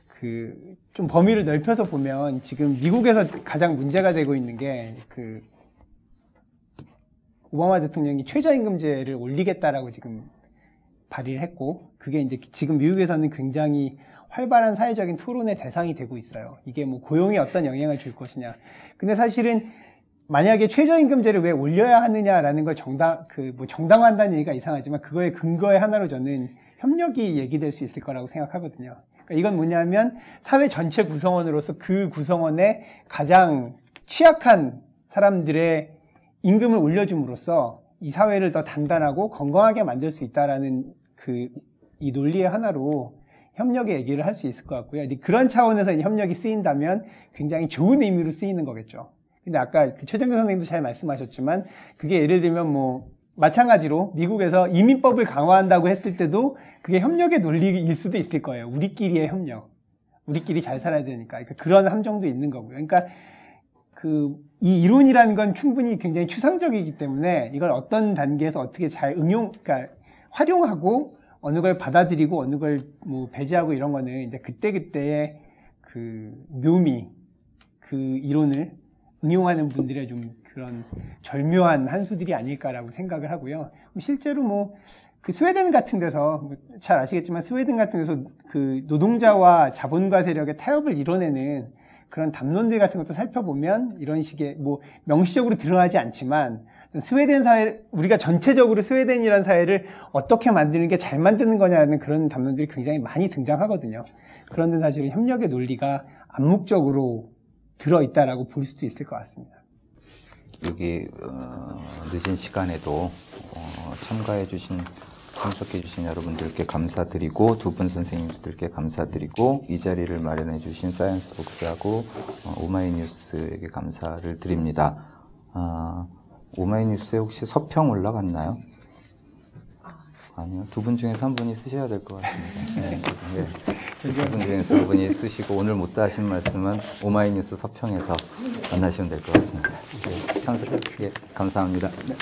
그 좀 범위를 넓혀서 보면 지금 미국에서 가장 문제가 되고 있는 게 그 오바마 대통령이 최저임금제를 올리겠다라고 지금 발의를 했고 그게 이제 지금 미국에서는 굉장히 활발한 사회적인 토론의 대상이 되고 있어요. 이게 뭐 고용에 어떤 영향을 줄 것이냐. 근데 사실은 만약에 최저임금제를 왜 올려야 하느냐라는 걸 정당화한다는 얘기가 이상하지만 그거의 근거의 하나로 저는 협력이 얘기될 수 있을 거라고 생각하거든요. 그러니까 이건 뭐냐면 사회 전체 구성원으로서 그 구성원의 가장 취약한 사람들의 임금을 올려줌으로써 이 사회를 더 단단하고 건강하게 만들 수 있다라는 이 논리의 하나로 협력의 얘기를 할 수 있을 것 같고요. 그런 차원에서 협력이 쓰인다면 굉장히 좋은 의미로 쓰이는 거겠죠. 근데 아까 최정규 선생님도 잘 말씀하셨지만 그게 예를 들면 뭐 마찬가지로 미국에서 이민법을 강화한다고 했을 때도 그게 협력의 논리일 수도 있을 거예요. 우리끼리의 협력. 우리끼리 잘 살아야 되니까. 그러니까 그런 함정도 있는 거고요. 그러니까 이 이론이라는 건 충분히 굉장히 추상적이기 때문에 이걸 어떤 단계에서 어떻게 잘 그러니까 활용하고 어느 걸 받아들이고 어느 걸 뭐 배제하고 이런 거는 이제 그때그때의 그 묘미, 그 이론을 응용하는 분들의 좀 그런 절묘한 한 수들이 아닐까라고 생각을 하고요. 실제로 뭐 그 스웨덴 같은 데서 잘 아시겠지만 스웨덴 같은 데서 그 노동자와 자본가 세력의 타협을 이뤄내는 그런 담론들 같은 것도 살펴보면 이런 식의 뭐 명시적으로 드러나지 않지만 스웨덴 사회, 우리가 전체적으로 스웨덴이라는 사회를 어떻게 만드는 게 잘 만드는 거냐는 그런 담론들이 굉장히 많이 등장하거든요. 그런데 사실은 협력의 논리가 암묵적으로 들어있다라고 볼 수도 있을 것 같습니다. 여기 늦은 시간에도 참석해주신 여러분들께 감사드리고 두 분 선생님들께 감사드리고 이 자리를 마련해주신 사이언스복스하고 오마이뉴스에게 감사를 드립니다. 오마이뉴스에 혹시 서평 올라갔나요? 아니요. 두 분 중에서 한 분이 쓰셔야 될 것 같습니다. 네. 두 분 중에서 한 분이 쓰시고 오늘 못다 하신 말씀은 오마이뉴스 서평에서 만나시면 될 것 같습니다. 네. 참석 감사합니다. 네.